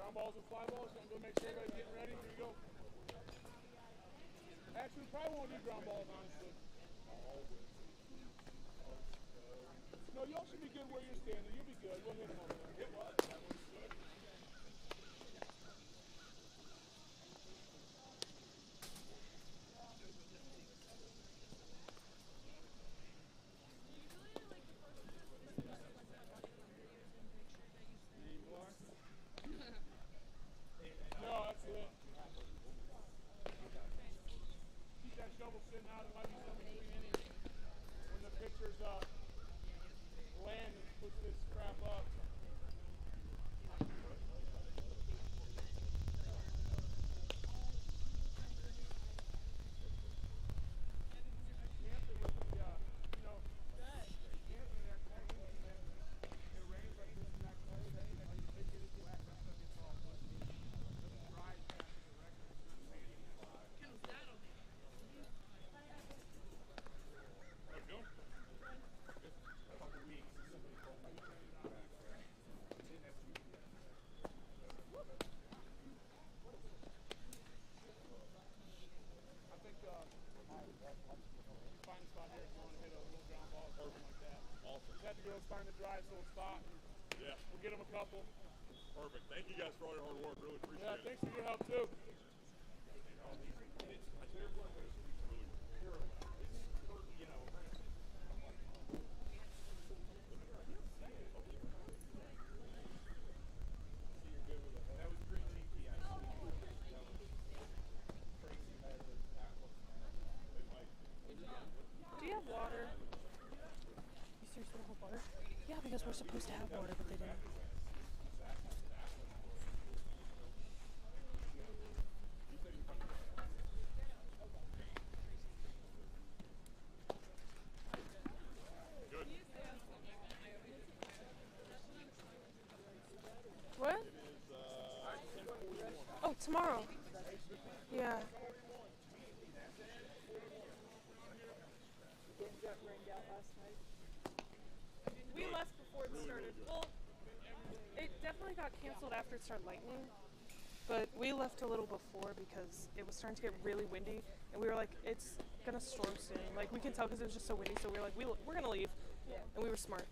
ground balls and fly balls. I'm going to make sure everybody's getting ready. Here you go. Actually, we probably won't do ground balls, honestly. No, y'all should be good where you're standing. You'll be good. We'll hit them over there. It was. That was good. No, that's it. Keep that shovel sitting out. It might be something between innings. When the pitcher's land and puts this crap up. Starting to dry, so we'll stop. Yeah. We'll get them a couple. Perfect. Thank you guys for all your hard work. Really appreciate it. Yeah, thanks for your help too. Do you have water? You seriously don't have water? Yeah, because we're supposed to have water, but they didn't. Good. What? Oh, tomorrow. Yeah. We left before it started. Well, it definitely got canceled after it started lightning, but we left a little before because it was starting to get really windy, and we were like, it's gonna storm soon. Like, we can tell because it was just so windy, so we were like, we're gonna leave, and we were smart.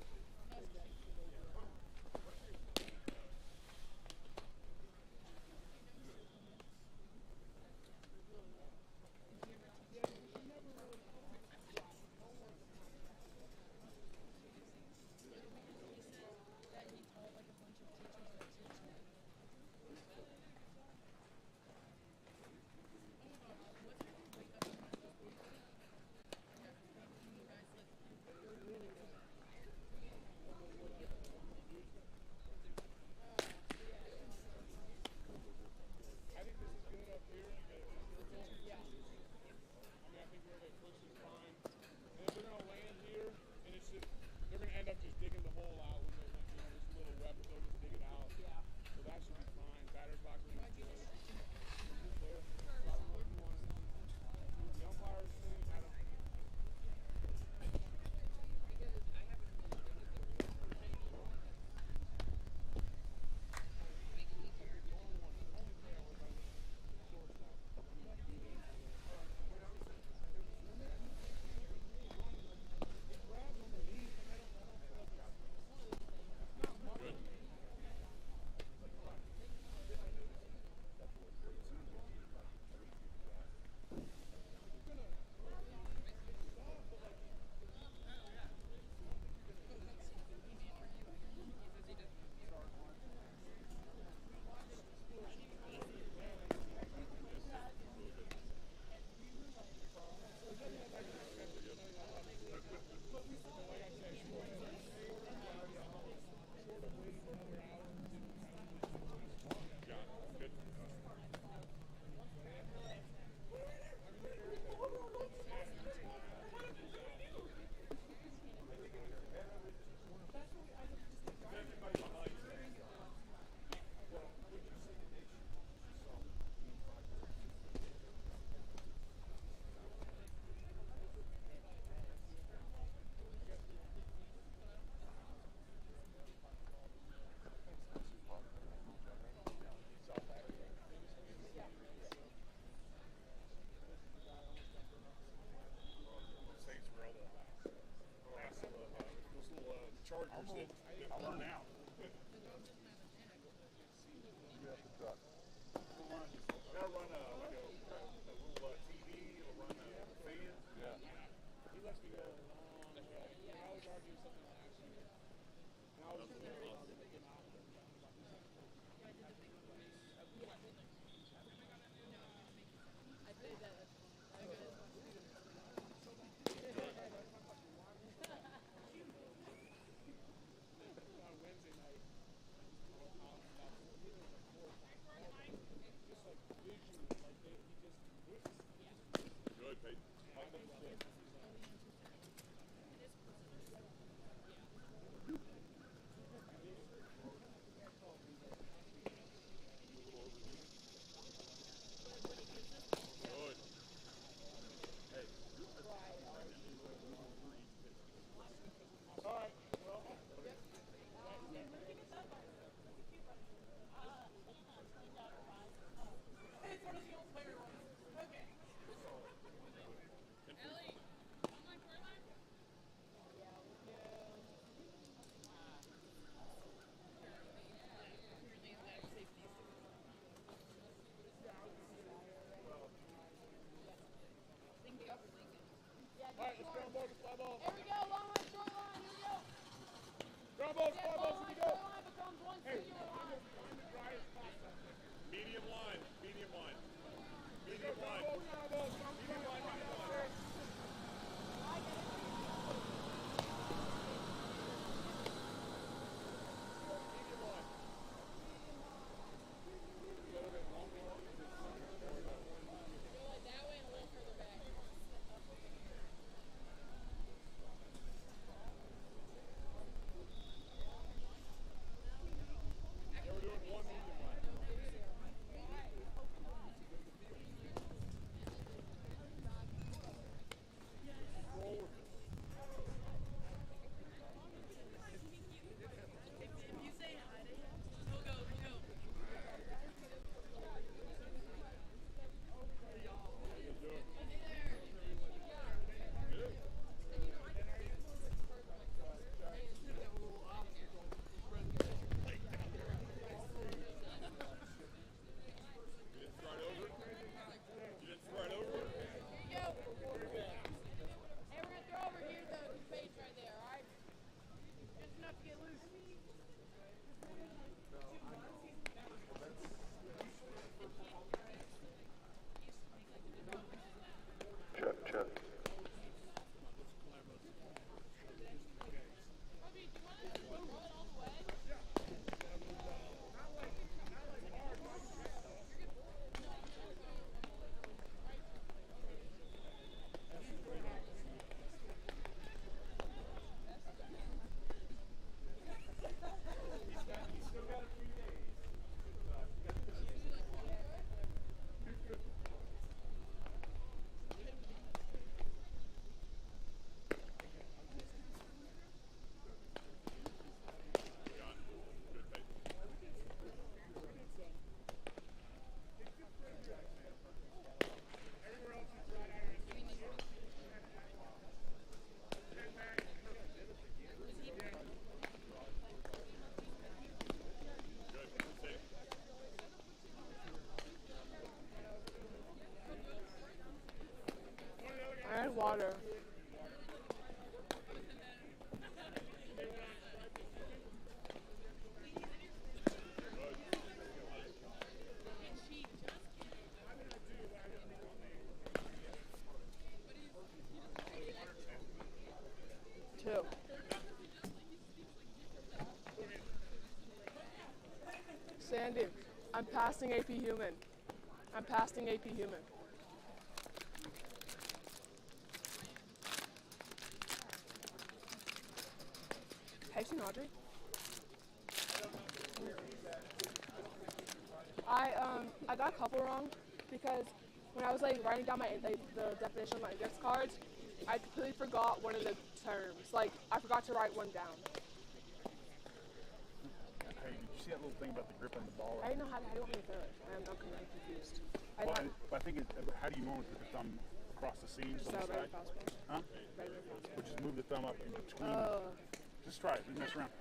That'll run like a little TV or run a fan. Yeah. He lets me go a long way. I always argue something last year. And I was on Wednesday night. Just like visually, like he just whips. Good, Peyton. Good. All right. Well, all right, let's ground balls, fly balls. Here we go, long line, short line, here we go. Ground balls, fly balls, here we go. Short line becomes one Hey, singular line. find the driest spots out there. Medium line. Medium line. Go, Medium ground line. balls, ground balls. Medium line, medium line. Medium line. Go like that way and a little further back. Yeah, we're doing one medium line. You didn't stride over it? You didn't stride over it? Here you go. Hey, we're gonna throw over here the base right there, alright? Just enough to get loose. Check, check. Robbie, do you want us to throw it all the way? Got it. Good, Peyton. Good. Sit. I had water. Two. Sandy, I'm passing AP Human. I'm passing AP Human. Pacing Audrey? I got a couple wrong because when I was like writing down the definition of my index cards, I completely forgot one of the terms. Like I forgot to write one down. Hey, did you see that little thing about the grip on the ball? I didn't know how do you want me to do it. I'm completely confused. Well, I think how do you normally put the thumb across the seams So on the very side? possible. Huh? Very possible. Or just move the thumb up in between. Oh, Just try it. Just mess around.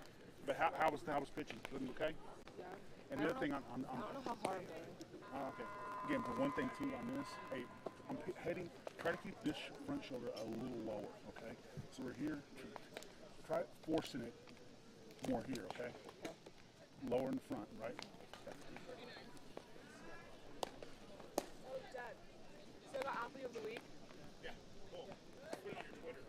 But how was pitching? Looking okay? yeah. And the other thing, I don't know how far I'm going. okay. Again, the one thing too on this, hey, I'm heading. Try to keep this front shoulder a little lower. Okay. So we're here. Try forcing it more here. Okay. Lower in the front, right? Oh, Dad. So the athlete of the week. Yeah, cool. Put it on your Twitter.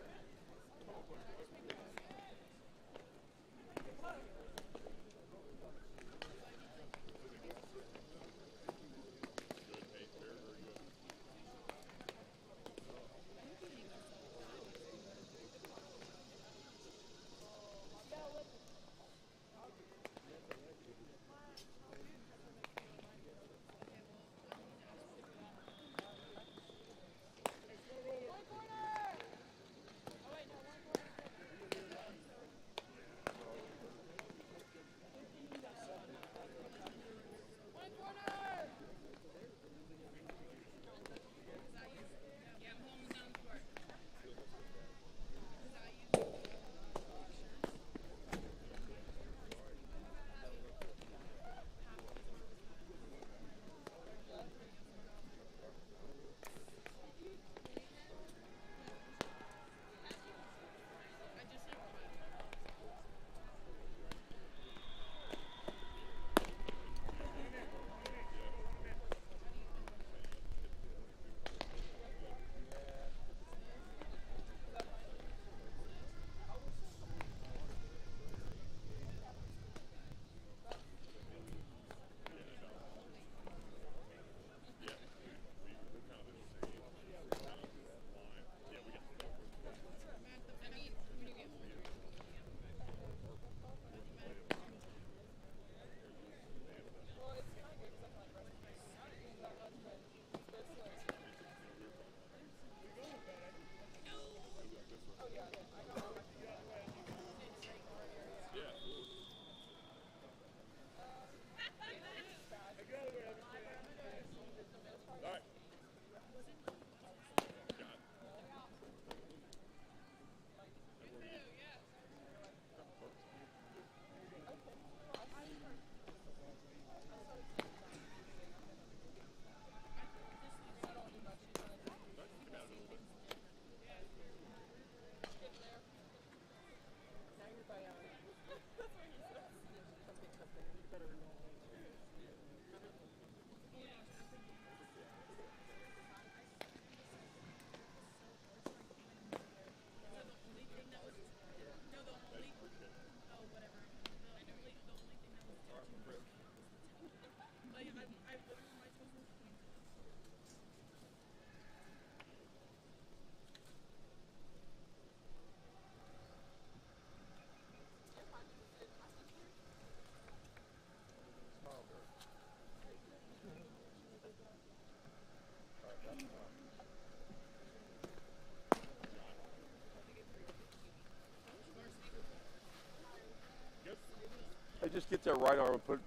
Hey, just get that right arm and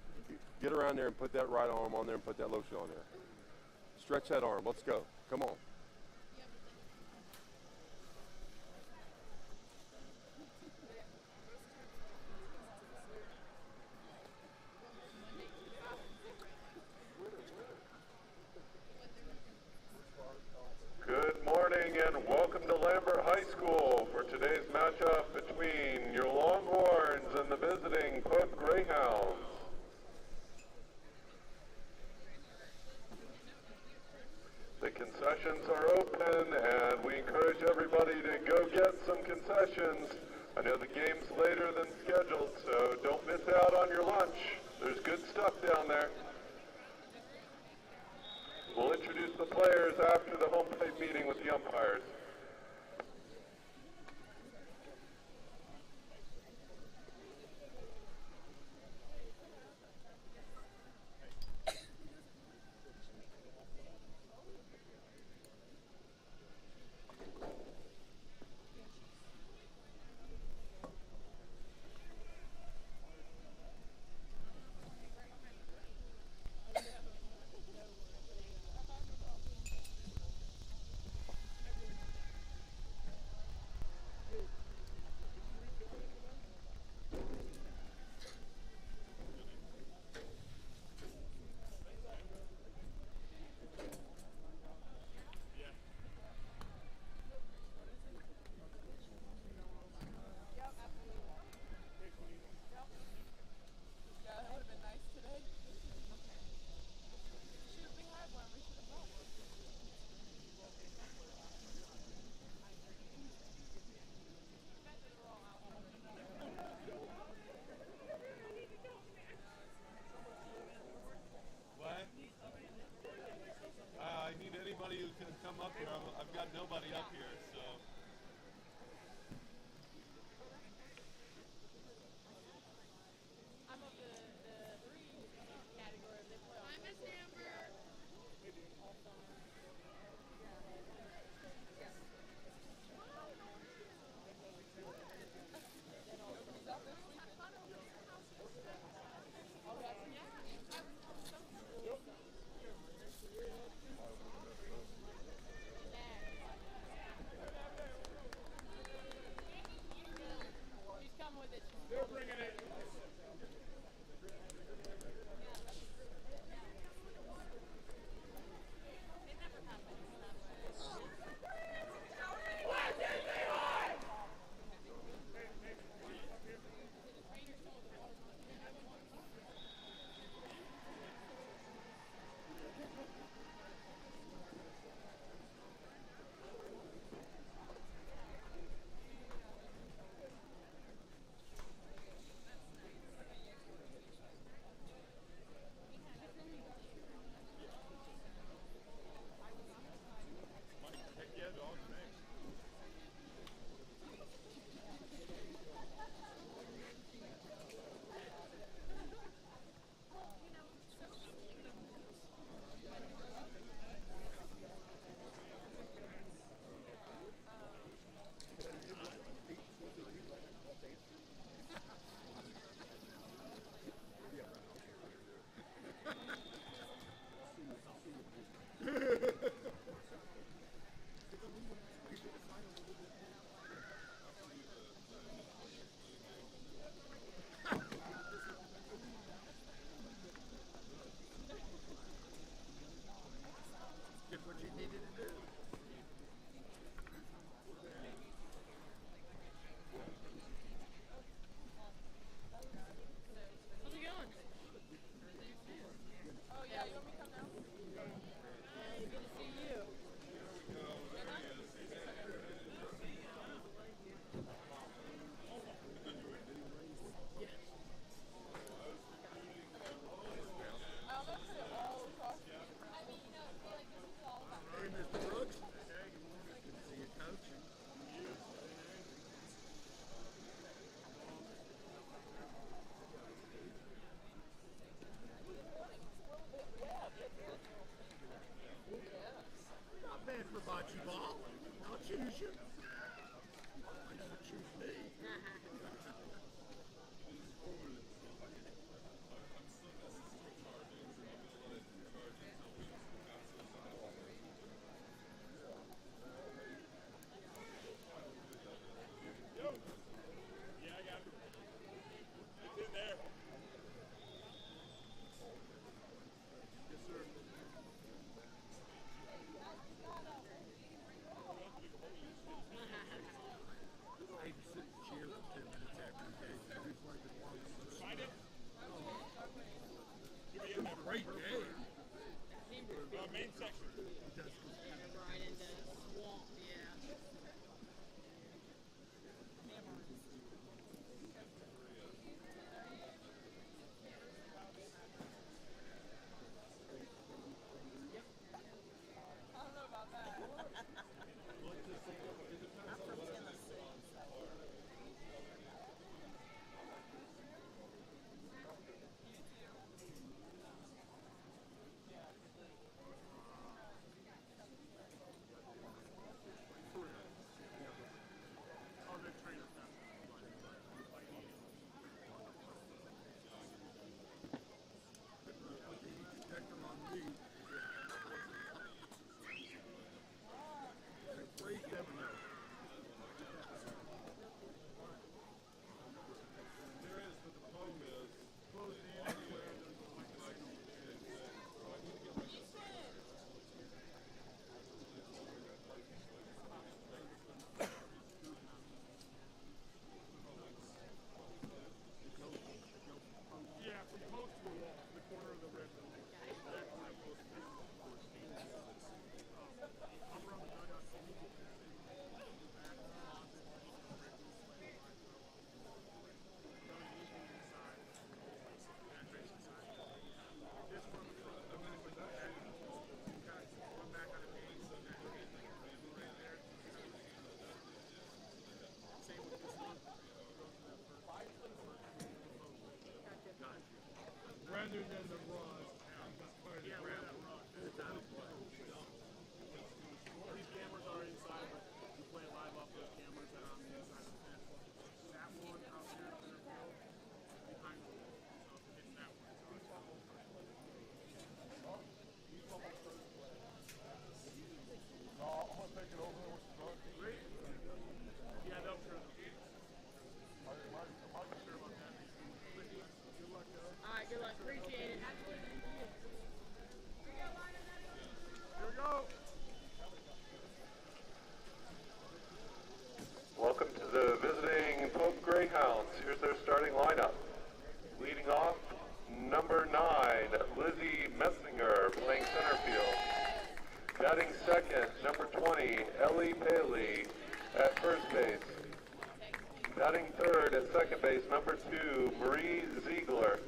get around there and put that right arm on there and put that lotion on there. Stretch that arm. Let's go. Come on. Good morning and welcome to Lambert High School for today's matchup between your Longhorns and the visiting Cook Greyhounds. The concessions are open and we encourage everybody to go get some concessions. I know the game's later than scheduled, so don't miss out on your lunch. There's good stuff down there. We'll introduce the players after the home plate meeting with the umpires. I'm up here. I've got nobody up here, so. I'm of the three category if they play on. I miss Amber. All summer. She's come with it. They're bringing it. How's it going? Oh yeah, you want me to come now? Hey, good to see you. I'll go put it all across. I mean, you know, I feel like this is all about. Hey, Mr. Brooks. Good to see you coaching. Not bad for bocce ball. I'll choose you. Why not choose me? Yeah, I got it. It's in there. Yes, sir. All right, good luck. Appreciate it. Welcome to the visiting Pope Greyhounds. Here's their starting lineup. Leading off, number 9, Lizzie Metzinger, playing center field. Batting second, number 20, Ellie Paley at first base. Batting third at second base, number 2, Marie Ziegler.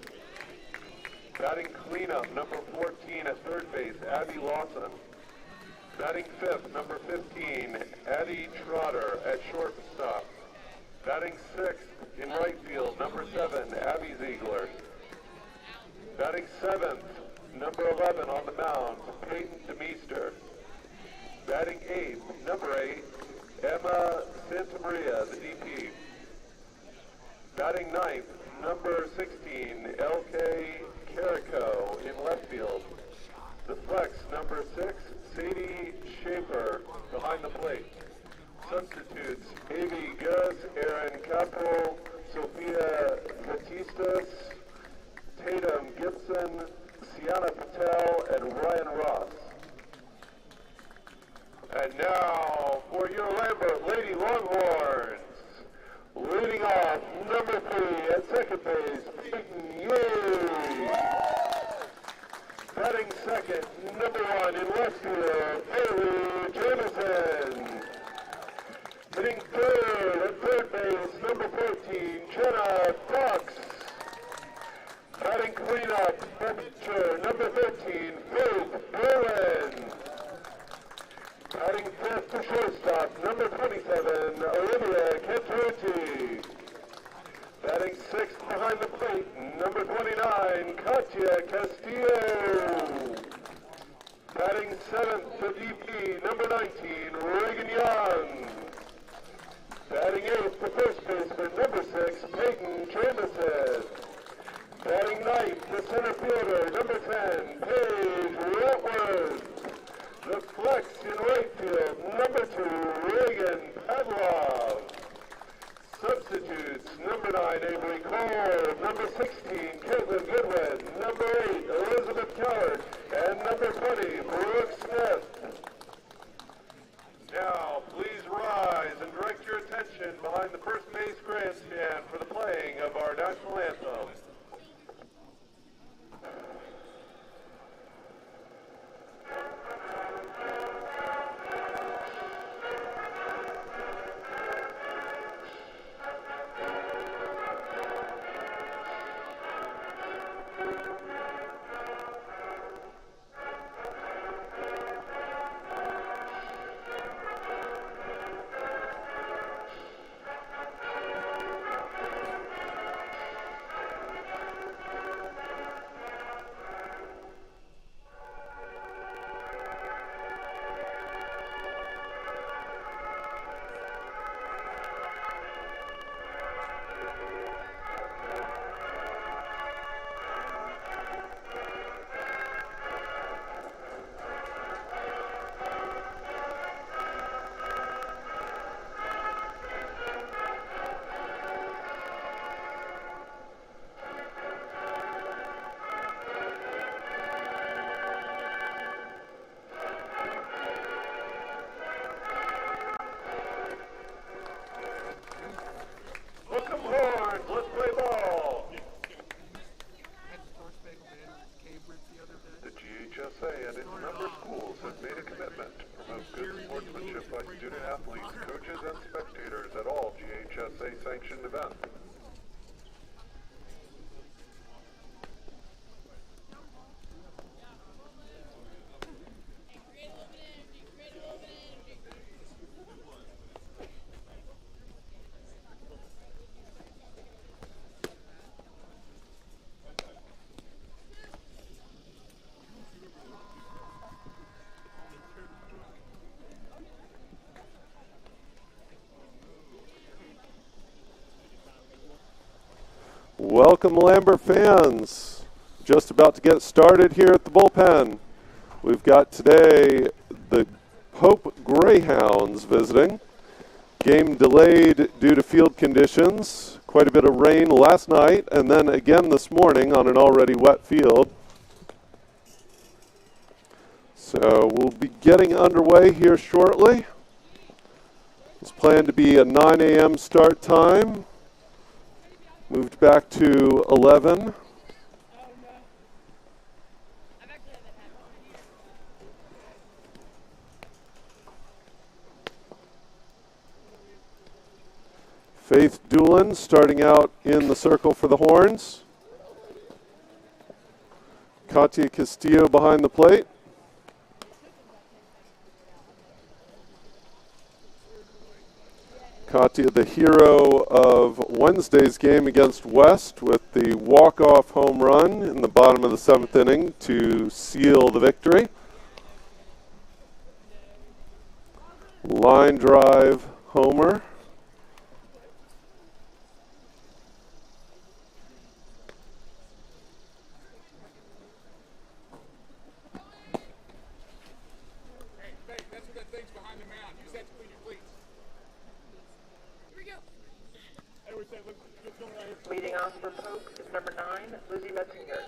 Batting cleanup, number 14 at third base, Abby Lawson. Batting fifth, number 15, Addie Trotter at shortstop. Batting sixth in right field, number 7, Abby Ziegler. Batting seventh, number 11 on the mound, Peyton DeMeester. Batting eighth, number 8, Emma Santamaria, the DP. Batting ninth, number 16, L.K. Carrico in left field. The flex, number 6, Sadie Schaefer behind the plate. Substitutes, Avi Gus, Aaron Capel, Sophia Batistas, Tatum Gibson, Sienna Patel, and Ryan Ross. And now for your Lambert Lady Longhorns. Leading off, number 3 at second base, Peyton Yee. Batting second, number 1 in left field, Haley Jamison. Hitting third at third base, number 14, Jenna Fox. Batting cleanup, pitcher, number 13, Faith Berlin. Batting fifth to shortstop, number 27, Olivia Cantarucci. Batting sixth behind the plate, number 29, Katya Castillo. Batting seventh to DP, number 19, Reagan Young. Batting eighth to first baseman, number 6, Peyton Jamison. Batting ninth to center fielder, number 10, Paige Wentworth. The flex in right field, number 2, Reagan Padlov. Substitutes, number 9, Avery Cole, number 16, Caitlin Goodwin, number 8, Elizabeth Coward, and number 20, Brooke Smith. Now, please rise and direct your attention behind the first base grandstand for the playing of our national anthem. Sanctioned event. Welcome, Lambert fans. Just about to get started here at the bullpen. We've got today the Pope Greyhounds visiting. Game delayed due to field conditions. Quite a bit of rain last night and then again this morning on an already wet field. So we'll be getting underway here shortly. It's planned to be a 9 a.m. start time. Moved back to 11. Faith Doolin starting out in the circle for the Horns. Katia Castillo behind the plate. Katia, the hero of Wednesday's game against West with the walk-off home run in the bottom of the 7th inning to seal the victory. Line drive homer. Leading off for Pope is number 9, Lizzie Metzinger.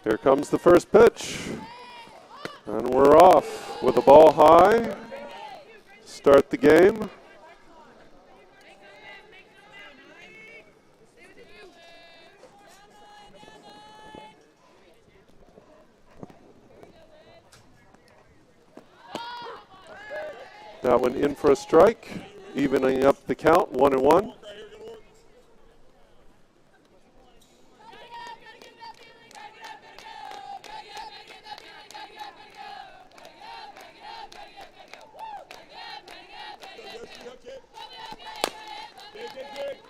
Here comes the first pitch. And we're off with the ball high. Start the game. That one in for a strike, evening up the count, 1-1.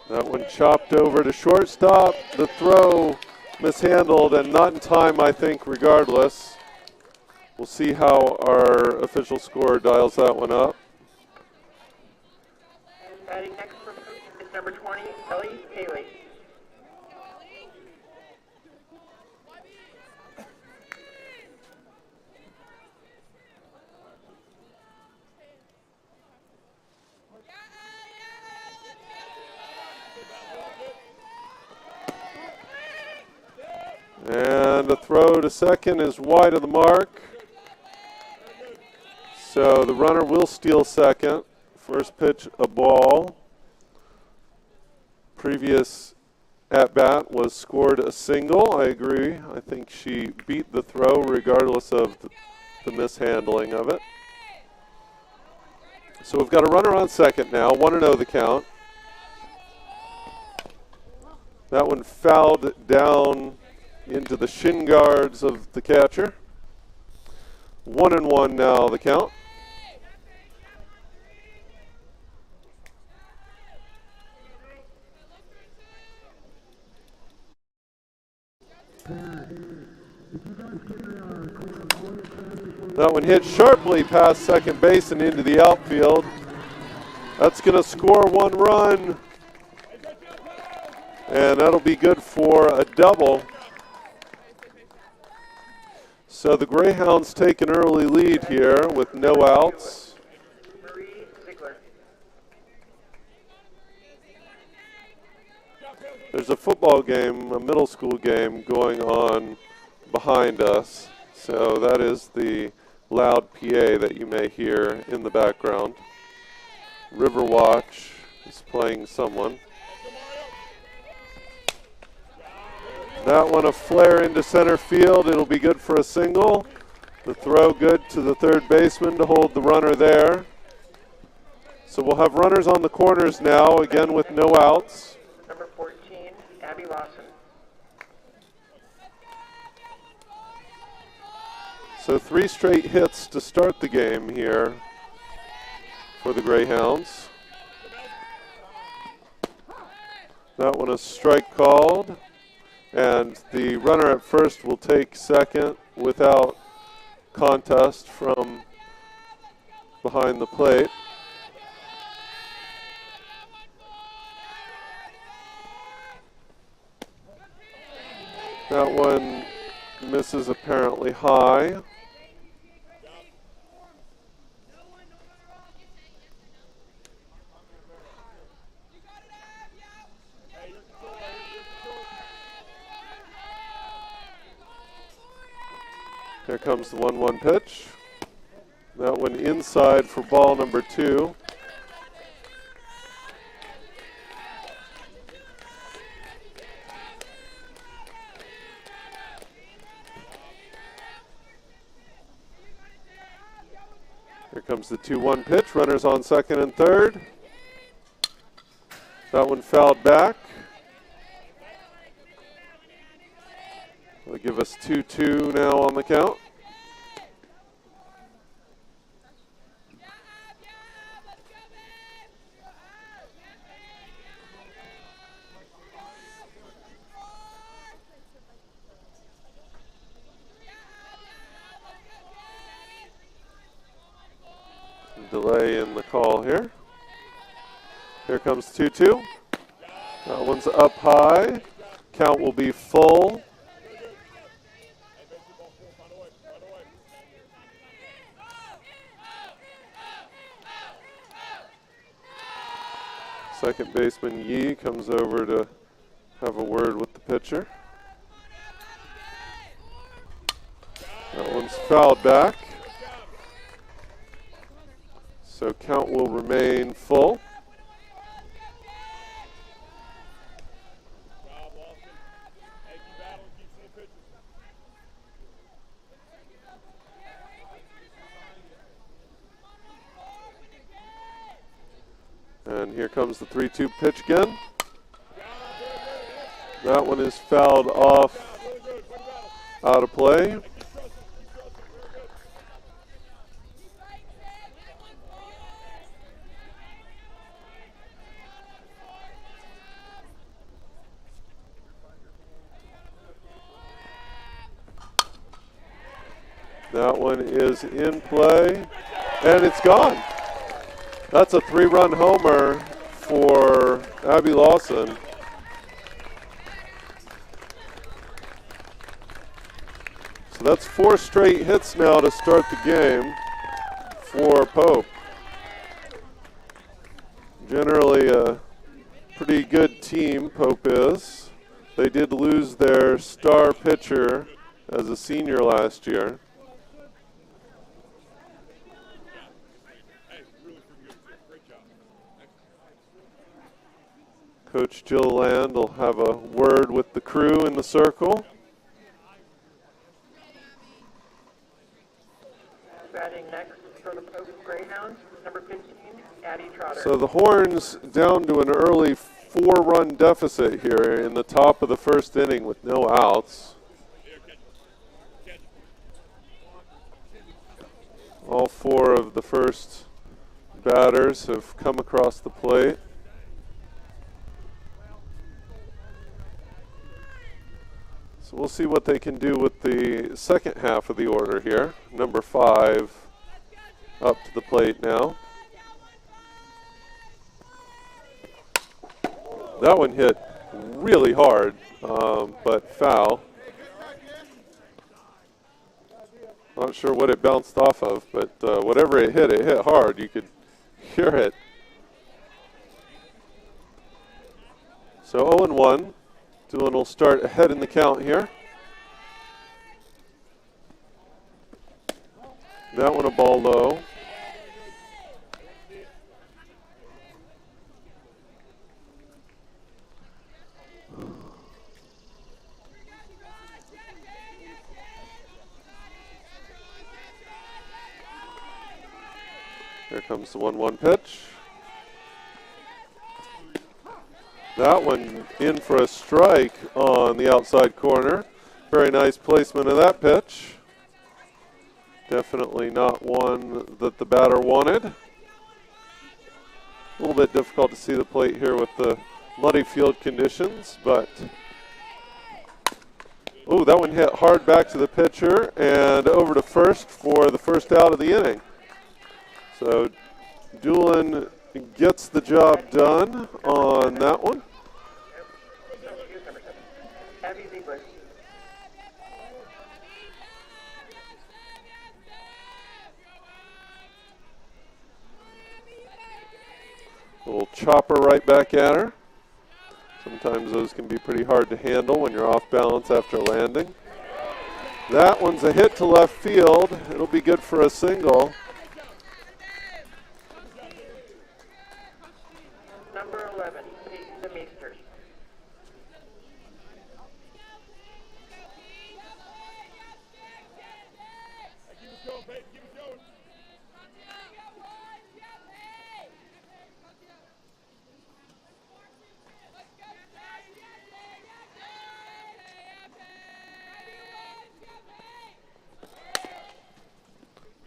That one chopped over to shortstop. The throw mishandled and not in time, I think, regardless. We'll see how our official score dials that one up. Batting next for Pope is number 20, Ellie Haley. And the throw to second is wide of the mark. So the runner will steal second. First pitch, a ball. Previous at-bat was scored a single. I agree. I think she beat the throw regardless of the mishandling of it. So we've got a runner on second now. 1-0 the count. That one fouled down into the shin guards of the catcher. 1-1 now the count. That one hit sharply past second base and into the outfield. That's going to score one run, and that'll be good for a double. So the Greyhounds take an early lead here with no outs. There's a football game, a middle school game going on behind us. So that is the loud PA that you may hear in the background. Riverwatch is playing someone. That one a flare into center field. It'll be good for a single. The throw good to the third baseman to hold the runner there. So we'll have runners on the corners now, again with no outs. Number 14, Abby Lawson. So 3 straight hits to start the game here for the Greyhounds. That one a strike called, and the runner at first will take second without contest from behind the plate. That one misses apparently high. Here comes the 1-1 pitch. That one inside for ball number 2. Here comes the 2-1 pitch. Runners on second and third. That one fouled back. They'll give us 2-2 now on the count. Delay in the call here. Here comes 2-2. That one's up high. Count will be full. Second baseman Yee comes over to have a word with the pitcher. That one's fouled back. So count will remain full. And here comes the 3-2 pitch again. That one is fouled off, out of play. That one is in play, and it's gone. That's a 3-run homer for Abby Lawson. So that's 4 straight hits now to start the game for Pope. Generally a pretty good team, Pope is. They did lose their star pitcher as a senior last year. Coach Jill Land will have a word with the crew in the circle. Batting next for the Pope Greyhounds, number 15, Addie Trotter. So the Horns down to an early 4-run deficit here in the top of the first inning with no outs. All 4 of the first batters have come across the plate. So we'll see what they can do with the second half of the order here. Number 5 up to the plate now. That one hit really hard, but foul. Not sure what it bounced off of, but whatever it hit hard. You could hear it. So 0-1. Doolin will start ahead in the count here. That one a ball low. Here comes the 1-1 pitch. That one in for a strike on the outside corner. Very nice placement of that pitch. Definitely not one that the batter wanted. A little bit difficult to see the plate here with the muddy field conditions, but ooh, that one hit hard back to the pitcher and over to first for the first out of the inning. So Doolin gets the job done on that one. We'll chop her right back at her. Sometimes those can be pretty hard to handle when you're off balance after landing. That one's a hit to left field. It'll be good for a single. Number 11, the Meesters. Keep us going, baby. Keep us going.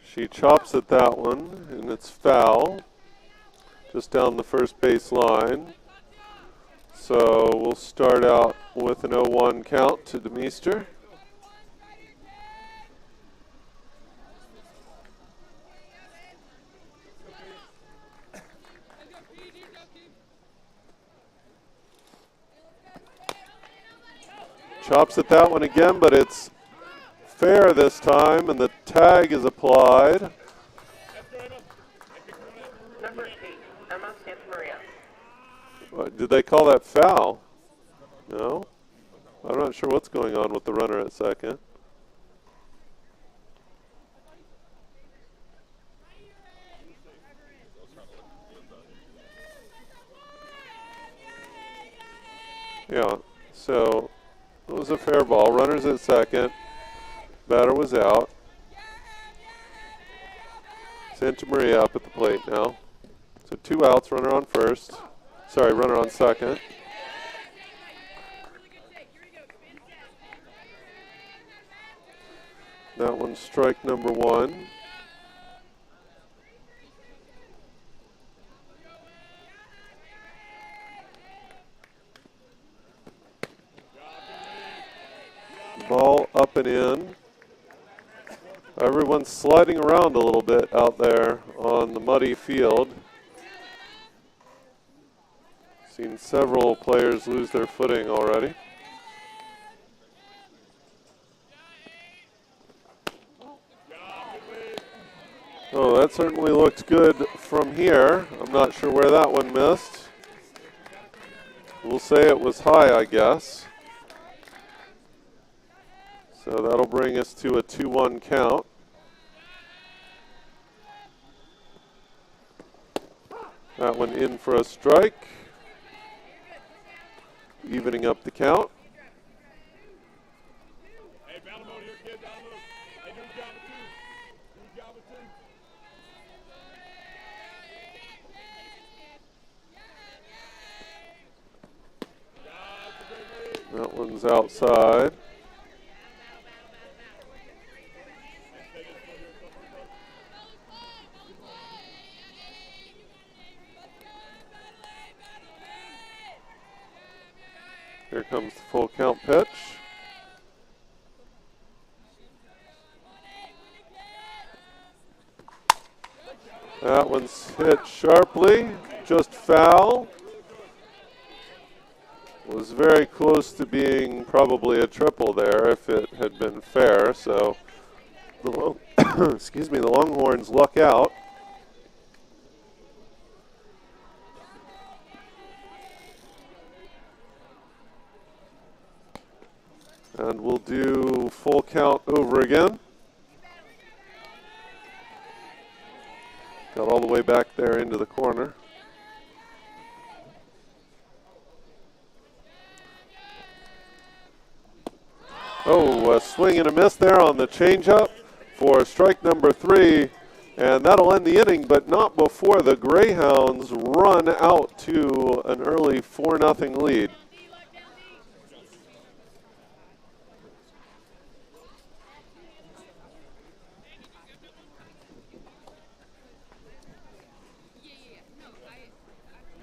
She chops at that one, and it's foul, just down the first base line. So we'll start out with an 0-1 count to Demeester. Chops at that one again, but it's fair this time, and the tag is applied. Number 8, Emma Santamaria. Did they call that foul? No? I'm not sure what's going on with the runner at second. Yeah, so it was a fair ball. Runner's at second. Batter was out. Santamaria up at the plate now. So 2 outs, runner on first. Sorry, runner on second. That one's strike number 1. Ball up and in. Everyone's sliding around a little bit out there on the muddy field. Seen several players lose their footing already. Oh, that certainly looked good from here. I'm not sure where that one missed. We'll say it was high, I guess. So that'll bring us to a 2-1 count. That one in for a strike. Evening up the count. Hey, battle mode here, kid. Battle mode. Hey, do job with 2. Do job with 2. That one's outside. Here comes the full count pitch. That one's hit sharply, just foul. Was very close to being probably a triple there if it had been fair. So the excuse me, the Longhorns luck out. And we'll do full count over again. Got all the way back there into the corner. Oh, a swing and a miss there on the changeup for strike number 3. And that'll end the inning, but not before the Greyhounds run out to an early 4-0 lead.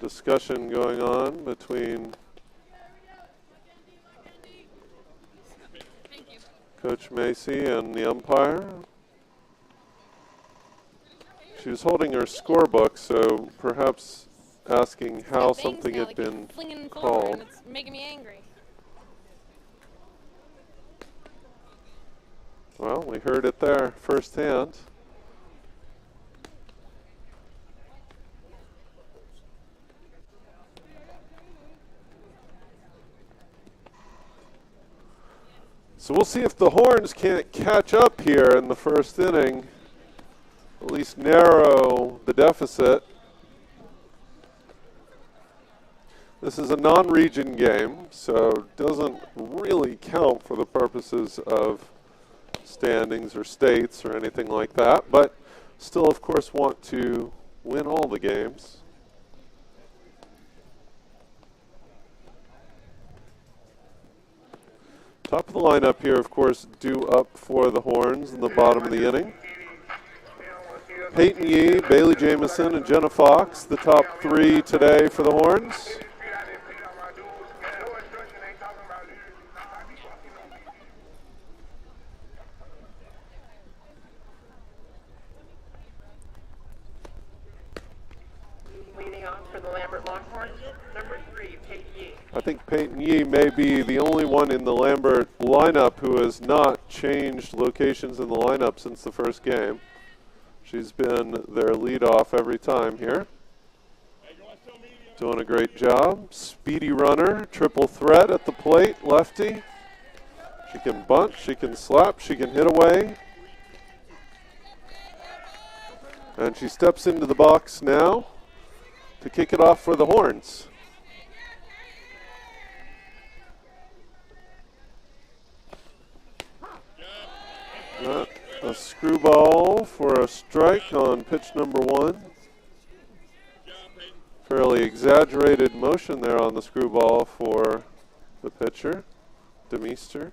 Discussion going on between Coach Macy and the umpire. She was holding her scorebook, so perhaps asking how something had been called. It's making me angry. Well, we heard it there firsthand. So we'll see if the Horns can't catch up here in the first inning, at least narrow the deficit. This is a non-region game, so doesn't really count for the purposes of standings or states or anything like that, but still, of course, want to win all the games. Top of the lineup here, of course, due up for the Horns in the bottom of the inning. Peyton Yee, Bailey Jamison, and Jenna Fox, the top three today for the Horns. Leading off for the Lambert Longhorns, number 3, Peyton Yee. I think Peyton Yee may be the only one in the Lambert lineup who has not changed locations in the lineup since the first game. She's been their leadoff every time here. Doing a great job. Speedy runner, triple threat at the plate, lefty. She can bunt, she can slap, she can hit away. And she steps into the box now to kick it off for the Horns. A screwball for a strike on pitch number 1. Fairly exaggerated motion there on the screwball for the pitcher, Demeester.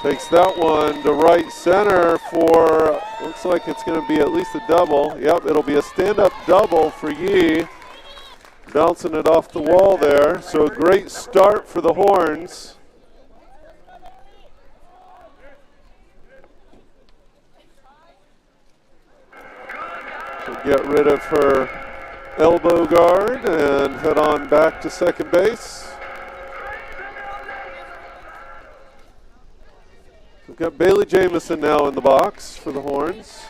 Takes that one to right center for, looks like it's going to be at least a double. Yep, it'll be a stand-up double for Yee. Bouncing it off the wall there. So a great start for the Horns. So get rid of her elbow guard and head on back to second base. We've got Bailey Jamison now in the box for the Horns.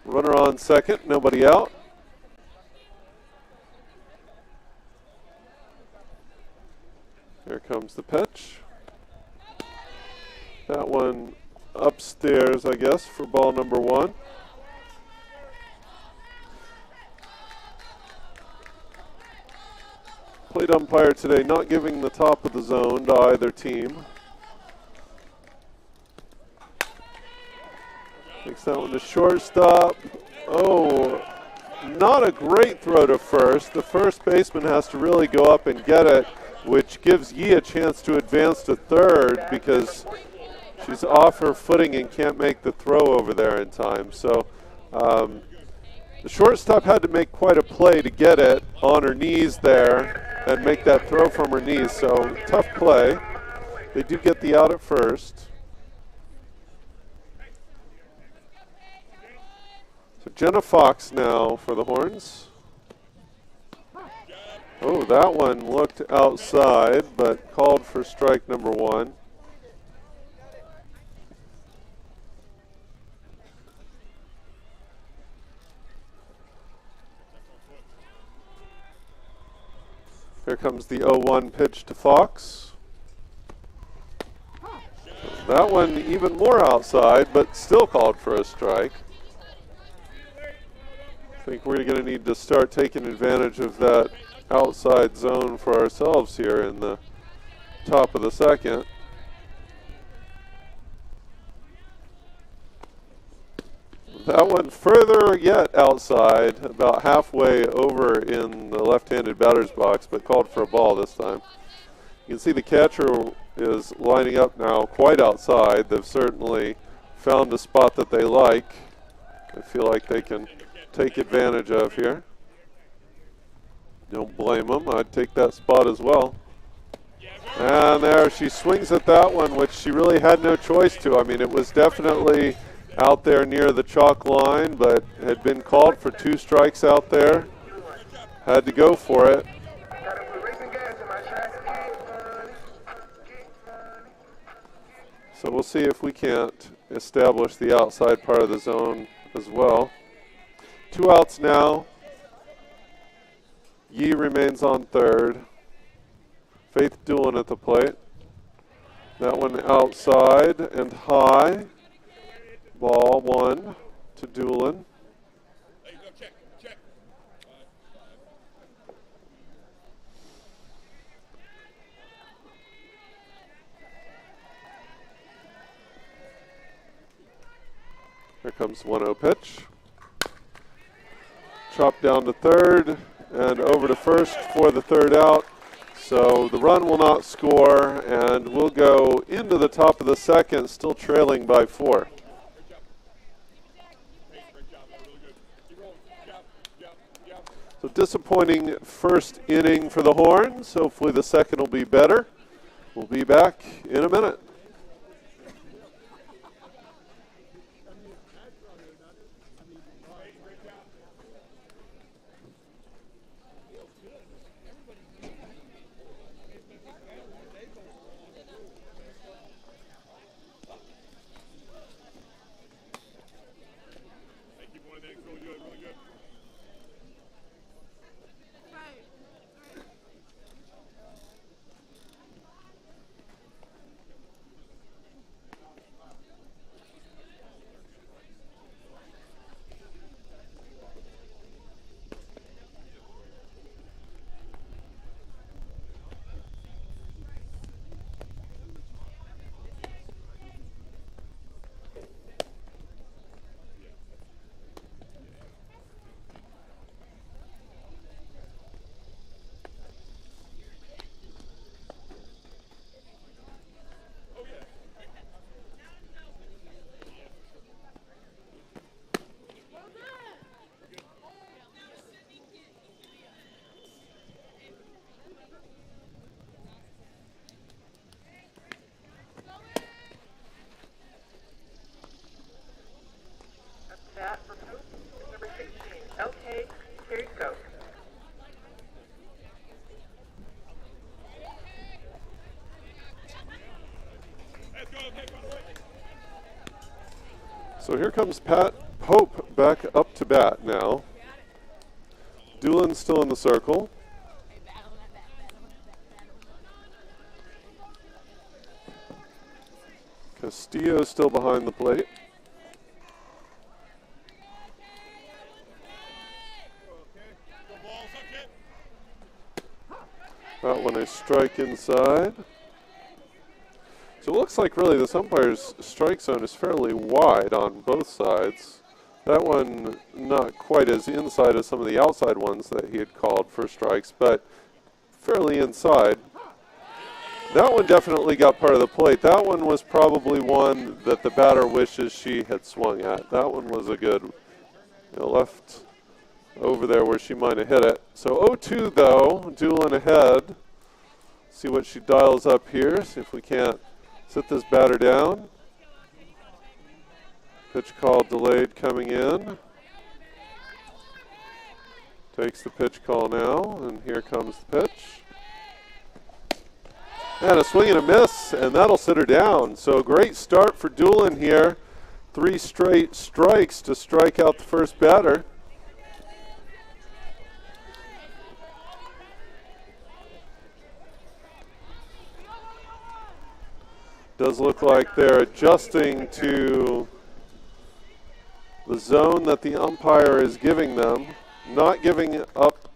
Runner on second, nobody out. Here comes the pitch. That one upstairs, I guess, for ball number 1. Plate umpire today not giving the top of the zone to either team. Takes that one to shortstop. Oh, not a great throw to first. The first baseman has to really go up and get it, which gives Yee a chance to advance to third because she's off her footing and can't make the throw over there in time. So the shortstop had to make quite a play to get it on her knees there and make that throw from her knees. So tough play. They do get the out at first. So Jenna Fox now for the Horns. Oh, that one looked outside, but called for strike number 1. Here comes the 0-1 pitch to Fox. That one even more outside, but still called for a strike. I think we're going to need to start taking advantage of that outside zone for ourselves here in the top of the second. That one further yet outside, about halfway over in the left-handed batter's box, but called for a ball this time. You can see the catcher is lining up now quite outside. They've certainly found a spot that they like. I feel like they can take advantage of here. Don't blame them. I'd take that spot as well. And there she swings at that one, which she really had no choice to. I mean, it was definitely out there near the chalk line, but had been called for 2 strikes out there. Had to go for it. So we'll see if we can't establish the outside part of the zone as well. 2 outs now. Yee remains on third. Faith Doolin at the plate. That one outside and high. Ball 1 to Doolin. There you go, check, check. Here comes 1-0 pitch. Chopped down to third and over to first for the third out. So the run will not score, and we'll go into the top of the second, still trailing by 4. So disappointing first inning for the Horns. Hopefully the second will be better. We'll be back in a minute. Bat for Pope is number 16. Okay, here you go. So here comes Pat Pope back up to bat now. Doolin still in the circle. Castillo still behind the plate. That one a strike inside. So it looks like really this umpire's strike zone is fairly wide on both sides. That one not quite as inside as some of the outside ones that he had called for strikes, but fairly inside. That one definitely got part of the plate. That one was probably one that the batter wishes she had swung at. That one was a good, left over there where she might have hit it. So 0-2 though, Doolin ahead. See what she dials up here, see if we can't sit this batter down. Pitch call delayed coming in. Takes the pitch call now, and here comes the pitch. And a swing and a miss, and that'll sit her down. So great start for Doolin here. 3 straight strikes to strike out the first batter. Does look like they're adjusting to the zone that the umpire is giving them. Not giving up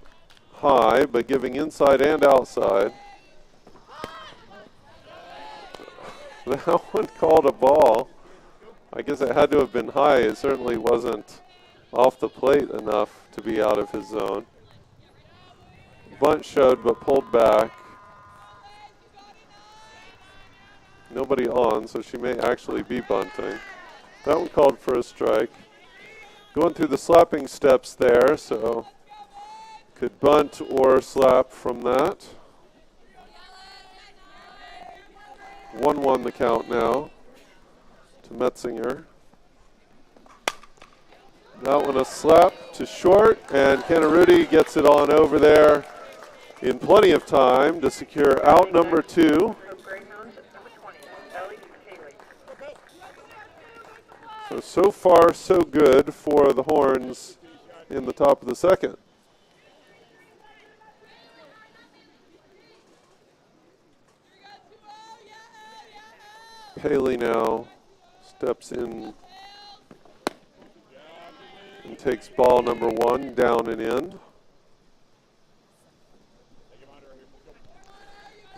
high, but giving inside and outside. That one called a ball. I guess it had to have been high. It certainly wasn't off the plate enough to be out of his zone. Bunt showed, but pulled back. Nobody on, so she may actually be bunting. That one called for a strike. Going through the slapping steps there, so could bunt or slap from that. 1-1 the count now to Metzinger. That one a slap to short, and Canarudi gets it on over there in plenty of time to secure out number 2. So far, so good for the Horns in the top of the second. Haley now steps in and takes ball number 1 down and in.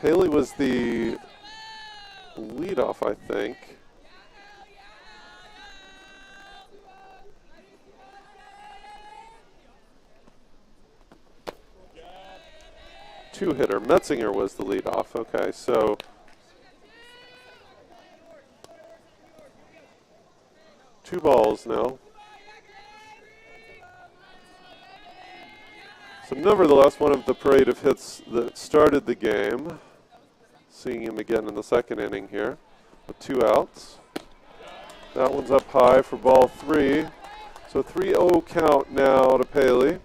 Haley was the leadoff, I think. Two-hitter. Metzinger was the leadoff. Okay, so two balls now. So nevertheless, one of the parade of hits that started the game. Seeing him again in the second inning here with 2 outs. That one's up high for ball 3. So 3-0 count now to Paley.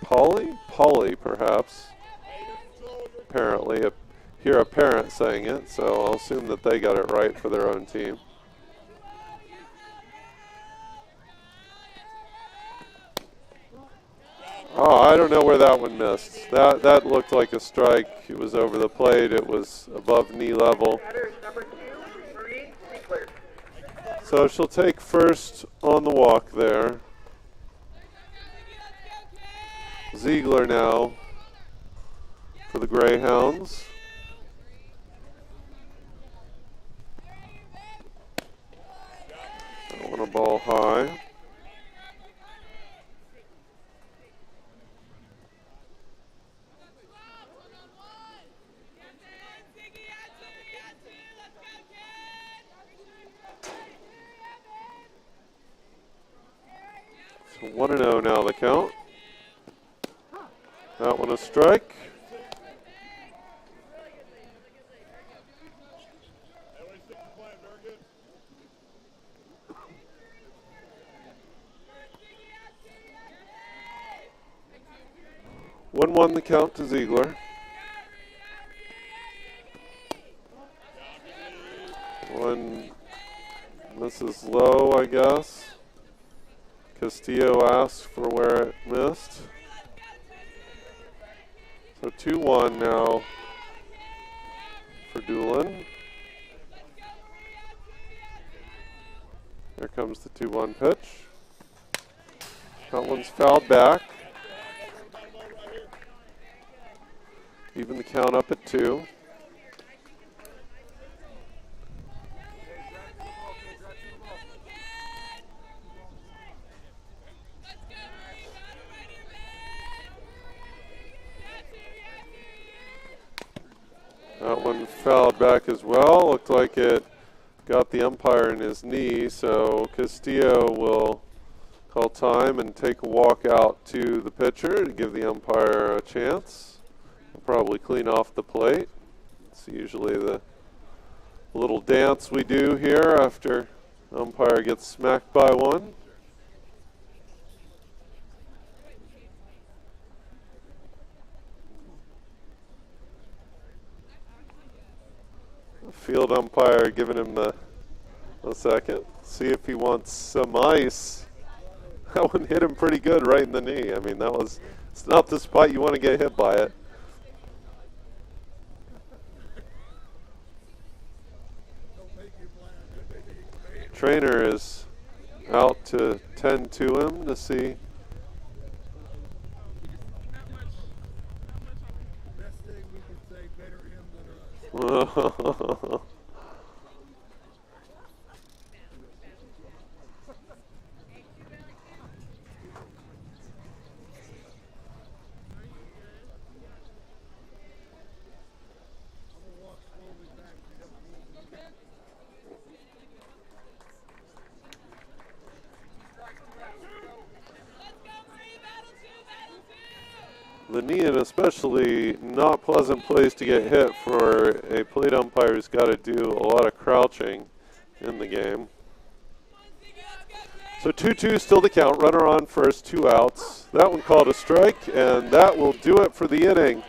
Polly, perhaps. Apparently, hear a parent saying it, so I'll assume that they got it right for their own team. Oh, I don't know where that one missed. That looked like a strike. It was over the plate. It was above knee level. So she'll take first on the walk there. Ziegler now for the Greyhounds. That one a ball high. So 1-0 now the count. That one a strike. One the count to Ziegler. One misses low, I guess. Castillo asks for where it missed. So 2-1 now for Doolin. Here comes the 2-1 pitch. That one's fouled back. Even the count up at 2. That one fouled back as well. Looked like it got the umpire in his knee, so Castillo will call time and take a walk out to the pitcher to give the umpire a chance. He'll probably clean off the plate. It's usually the little dance we do here after the umpire gets smacked by one. Field umpire giving him a second. See if he wants some ice. That one hit him pretty good right in the knee. I mean, it's not the spot you want to get hit by it. Trainer is out to tend to him to see. The knee, an especially not pleasant place to get hit for a plate umpire who's got to do a lot of crouching in the game. So 2-2 still to count. Runner on first, 2 outs. That one called a strike, and that will do it for the inning.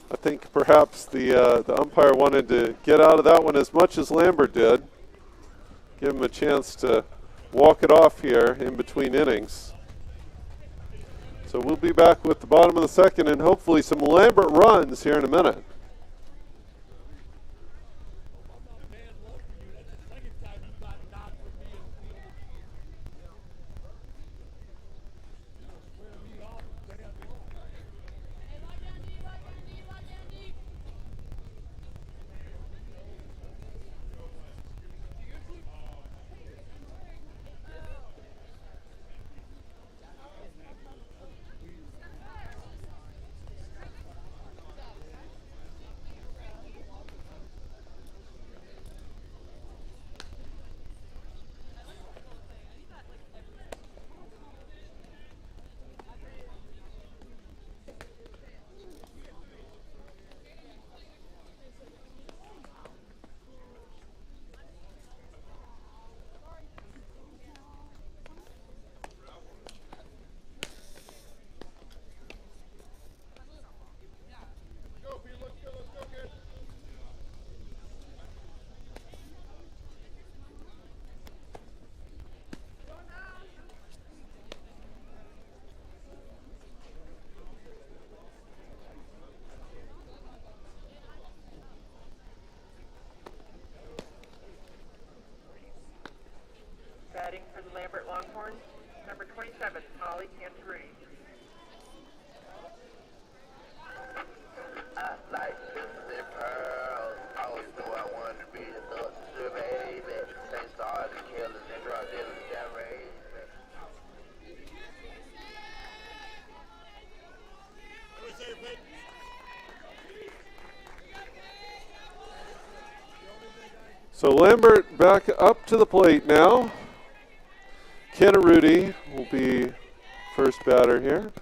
I think perhaps the umpire wanted to get out of that one as much as Lambert did. Give him a chance to walk it off here in between innings. So we'll be back with the bottom of the second and hopefully some Lambert runs here in a minute. Batting for the Lambert Longhorns, number 27, Ollie Cantaruni. I like kisses and pearls. Always knew I wanted to be the thug, baby. They started killing and drug dealers got raised. So Lambert back up to the plate now. Cantaruni will be first batter here.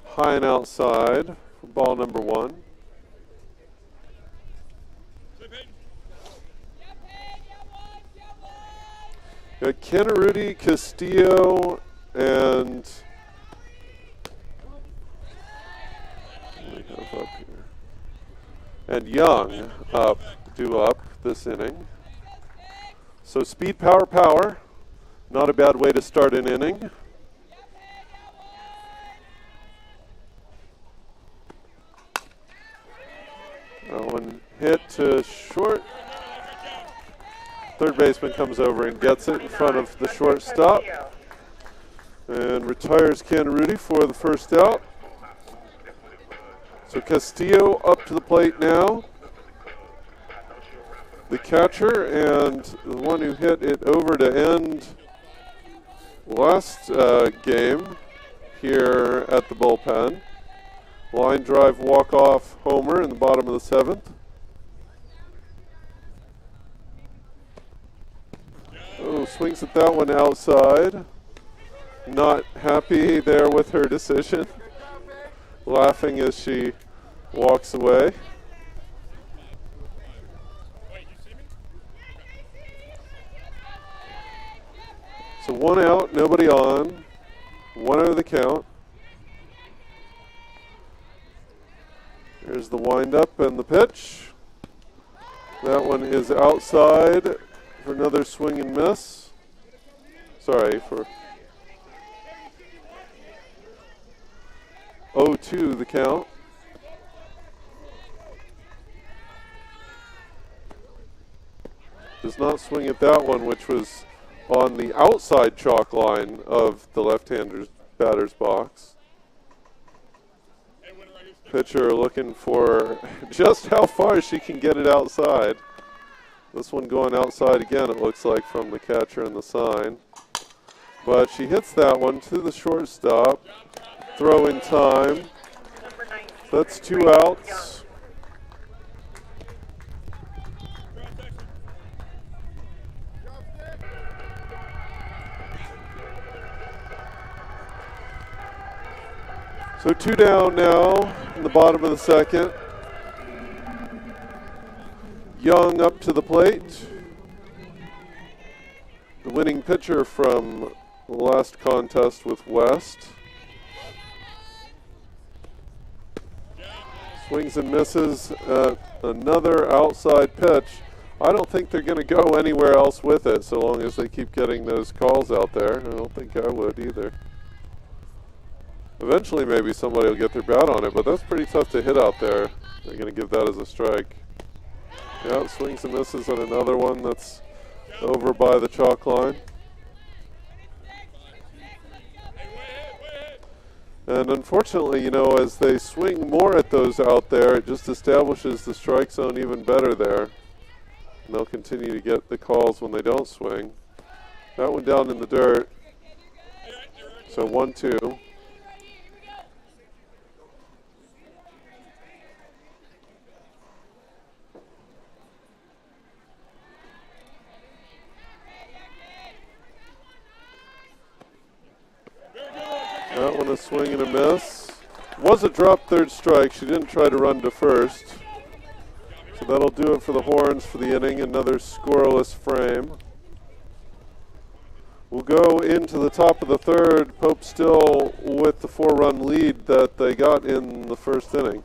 High and outside for ball number 1. Got Cantaruni, Castillo, and what do we have up here? And Young due up this inning. So speed, power, power. Not a bad way to start an inning. That one hit to short. Third baseman comes over and gets it in front of the shortstop. And retires Cantaruni for the first out. So Castillo up to the plate now. The catcher and the one who hit it over to end last game here at the bullpen. Line drive walk-off homer in the bottom of the 7th. Oh, swings at that one outside. Not happy there with her decision. Laughing as she walks away. So 1 out, nobody on. 1-0 the count. Here's the windup and the pitch. That one is outside for another swing and miss. Sorry, for 0-2 the count. Does not swing at that one, which was on the outside chalk line of the left-hander's batter's box. Pitcher looking for just how far she can get it outside. This one going outside again, it looks like, from the catcher and the sign. But she hits that one to the shortstop. Throw in time. That's 2 outs. So 2 down now in the bottom of the 2nd. Young up to the plate. The winning pitcher from the last contest with West. Swings and misses at another outside pitch. I don't think they're going to go anywhere else with it so long as they keep getting those calls out there. I don't think I would either. Eventually maybe somebody will get their bat on it, but that's pretty tough to hit out there. They're going to give that as a strike. Yeah, swings and misses on another one that's over by the chalk line. And unfortunately, you know, as they swing more at those out there, it just establishes the strike zone even better there. And they'll continue to get the calls when they don't swing. That one down in the dirt. So 1-2. That one a swing and a miss. Was a drop third strike. She didn't try to run to first. So that'll do it for the Horns for the inning. Another scoreless frame. We'll go into the top of the third. Pope still with the 4-run lead that they got in the first inning.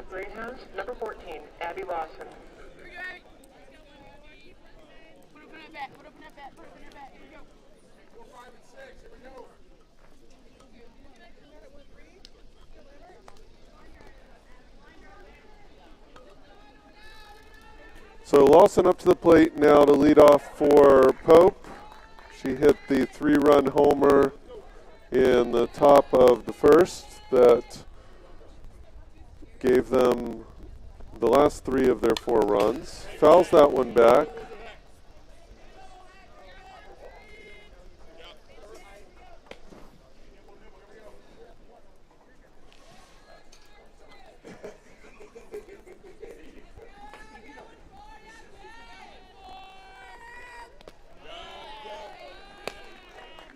Greyhounds, number 14, Abby Lawson. Put up in that bat, put up in that bat, put up in that bat. Here we go. 4, 5, and 6. Here we go. So Lawson up to the plate now to lead off for Pope. She hit the 3-run homer in the top of the first that gave them the last 3 of their 4 runs. Fouls that one back.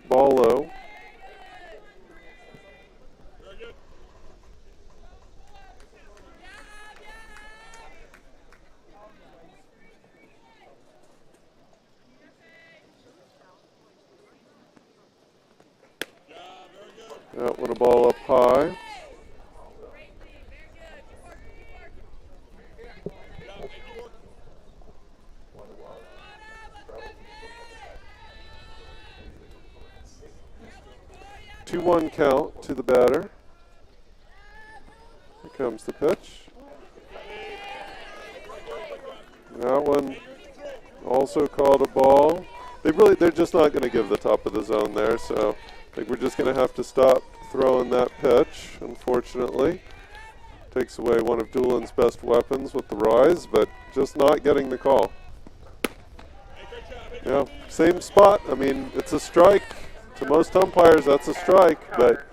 Ball low. That one a ball up high. Two 1 count to the batter. Here comes the pitch. That one also called a ball. They're just not going to give the top of the zone there, so I think we're just going to have to stop throwing that pitch, unfortunately. Takes away one of Doolin's best weapons with the rise, but just not getting the call. Yeah, same spot. I mean, it's a strike. To most umpires, that's a strike, but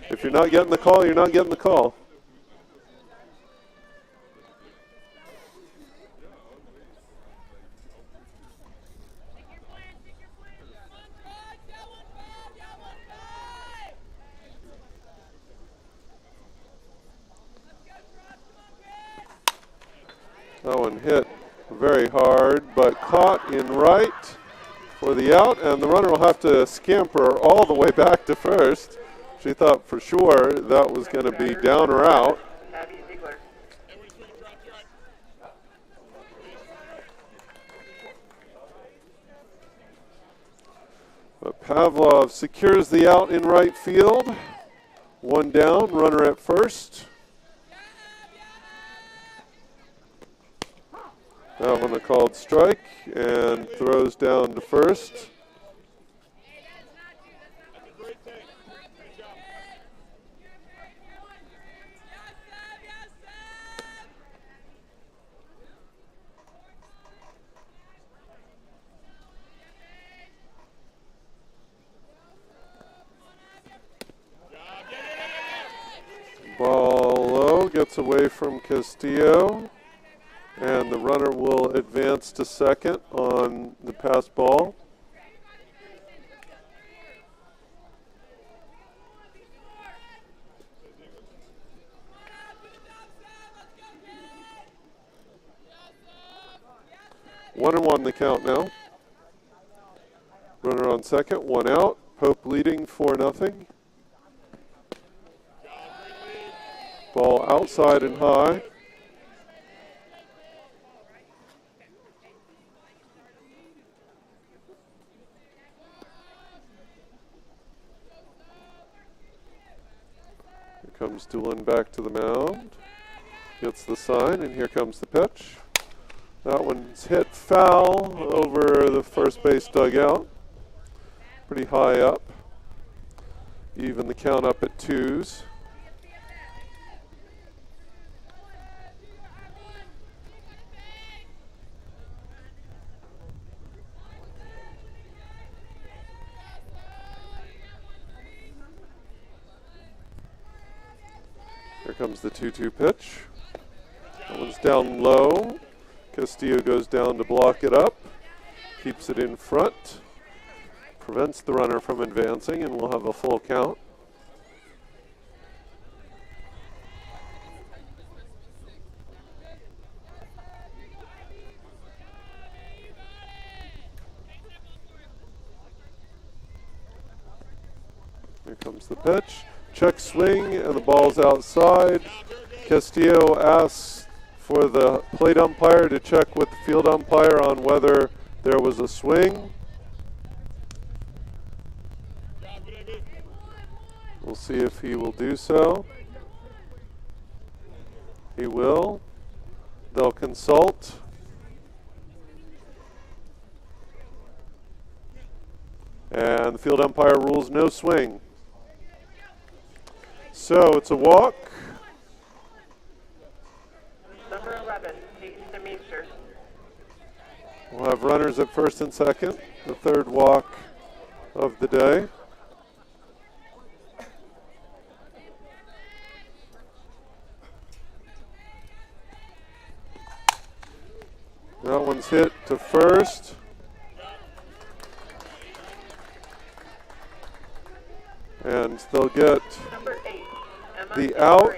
if you're not getting the call, you're not getting the call. That one hit very hard, but caught in right for the out, and the runner will have to scamper all the way back to first. She thought for sure that was going to be down or out. Abby Ziegler. But Pavlov secures the out in right field. One down, runner at first. That one a called strike and throws down to first. Ball low, gets away from Castillo, and the runner will advance to second on the pass ball. One and one the count now. Runner on second, one out. Pope leading 4-0. Ball outside and high. Here comes Doolin back to the mound. Gets the sign, and here comes the pitch. That one's hit foul over the first base dugout. Pretty high up. Even the count up at 2s. Here comes the 2-2 pitch. That one's down low. Castillo goes down to block it up. Keeps it in front. Prevents the runner from advancing, and we'll have a full count. Here comes the pitch. Check swing, and the ball's outside. Castillo asks for the plate umpire to check with the field umpire on whether there was a swing. We'll see if he will do so. He will. They'll consult. And the field umpire rules no swing. So it's a walk. Number 11, Peyton Demeester. We'll have runners at first and second. The third walk of the day. That one's hit to first. And they'll get the out.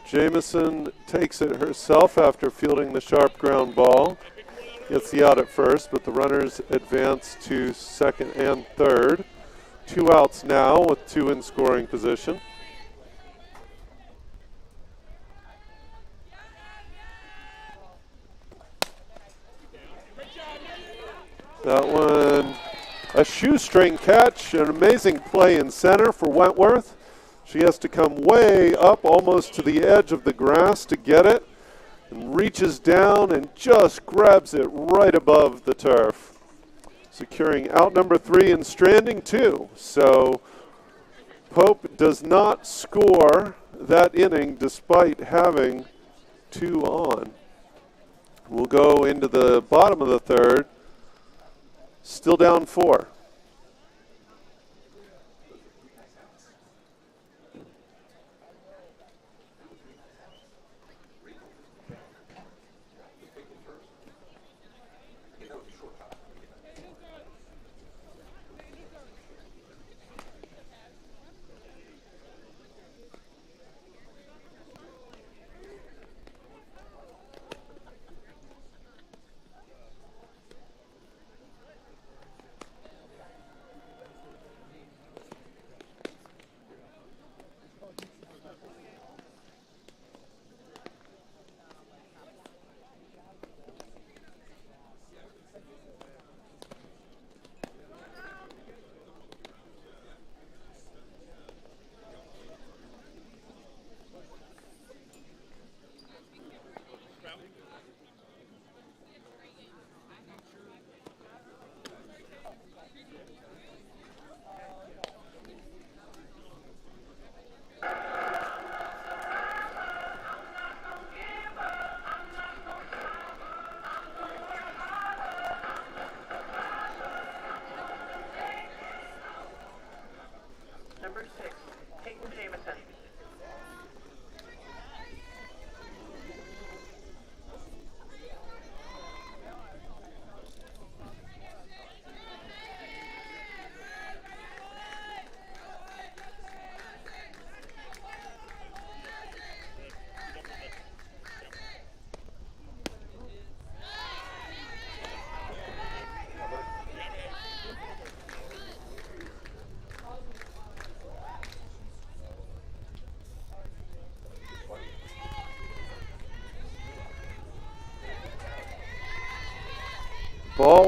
Jamison takes it herself after fielding the sharp ground ball. Gets the out at first, but the runners advance to second and third. 2 outs now with 2 in scoring position. That one, a shoestring catch, an amazing play in center for Wentworth. She has to come way up almost to the edge of the grass to get it, and reaches down and just grabs it right above the turf, securing out number 3 and stranding 2. So Pope does not score that inning despite having 2 on. We'll go into the bottom of the third. Still down 4.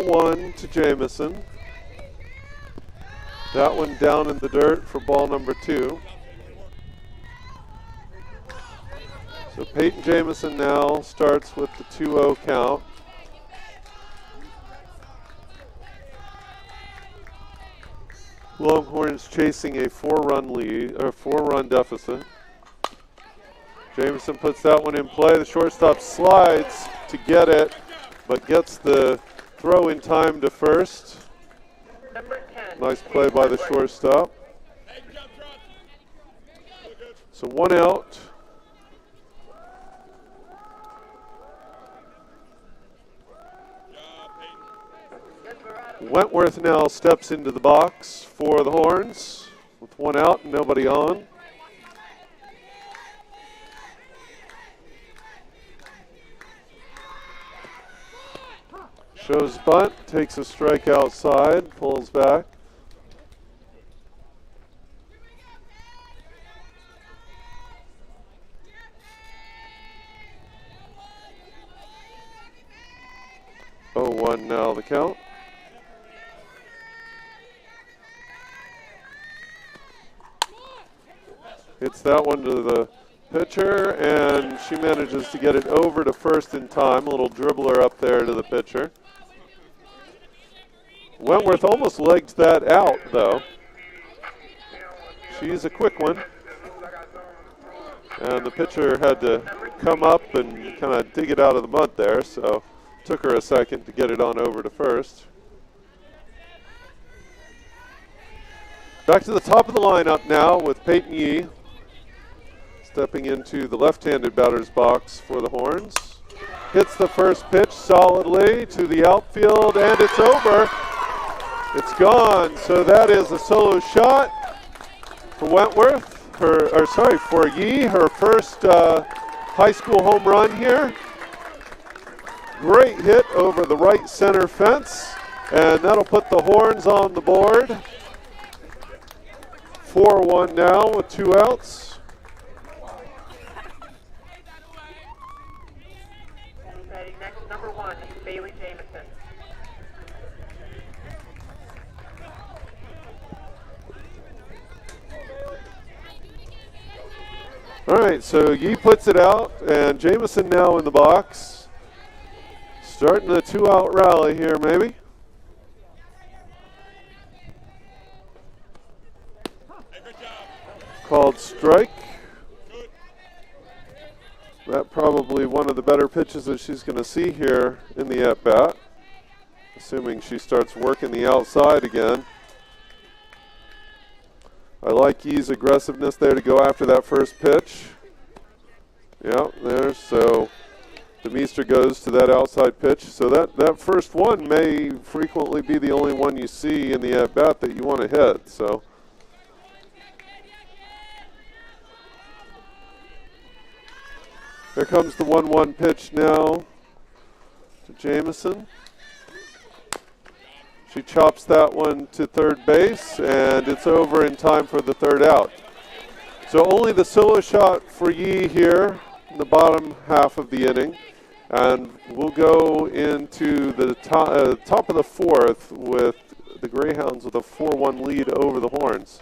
4-1 to Jamison. That one down in the dirt for ball number 2. So Peyton Jamison now starts with the 2-0 count. Longhorns chasing a 4-run lead, or 4-run deficit. Jamison puts that one in play. The shortstop slides to get it, but gets the throw in time to first. Number 10. Nice play by the shortstop. So 1 out. Wentworth now steps into the box for the Horns with 1 out and nobody on. Shows bunt, takes a strike outside, pulls back. Oh, 1 now the count. Hits that one to the pitcher, and she manages to get it over to first in time. A little dribbler up there to the pitcher. Wentworth almost legged that out, though. She's a quick one. And the pitcher had to come up and kind of dig it out of the mud there, so took her a second to get it on over to first. Back to the top of the lineup now with Peyton Yee stepping into the left-handed batter's box for the Horns. Hits the first pitch solidly to the outfield, and it's over. It's gone. So that is a solo shot for Wentworth. For Yee, her first high school home run here. Great hit over the right center fence, and that'll put the Horns on the board. 4-1 now with 2 outs. Next, number 1, Bailey Jamison. All right, so Yee puts it out, and Jamison now in the box. Starting the 2-out rally here, maybe. Called strike. That probably one of the better pitches that she's going to see here in the at-bat, assuming she starts working the outside again. I like Yee's aggressiveness there to go after that first pitch. Yeah, there. So DeMeester goes to that outside pitch. So that first one may frequently be the only one you see in the at-bat that you want to hit. So here comes the 1-1 pitch now to Jamison. She chops that one to third base, and it's over in time for the 3rd out. So only the solo shot for Yee here in the bottom half of the inning. And we'll go into the top of the 4th with the Greyhounds with a 4-1 lead over the Horns.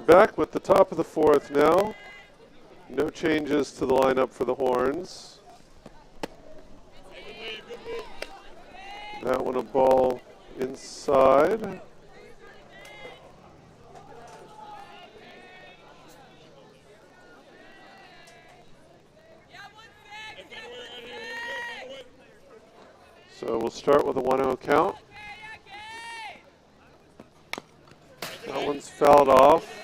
back with the top of the fourth now. No changes to the lineup for the Horns. That one a ball inside. So we'll start with a 1-0 count. That one's fouled off.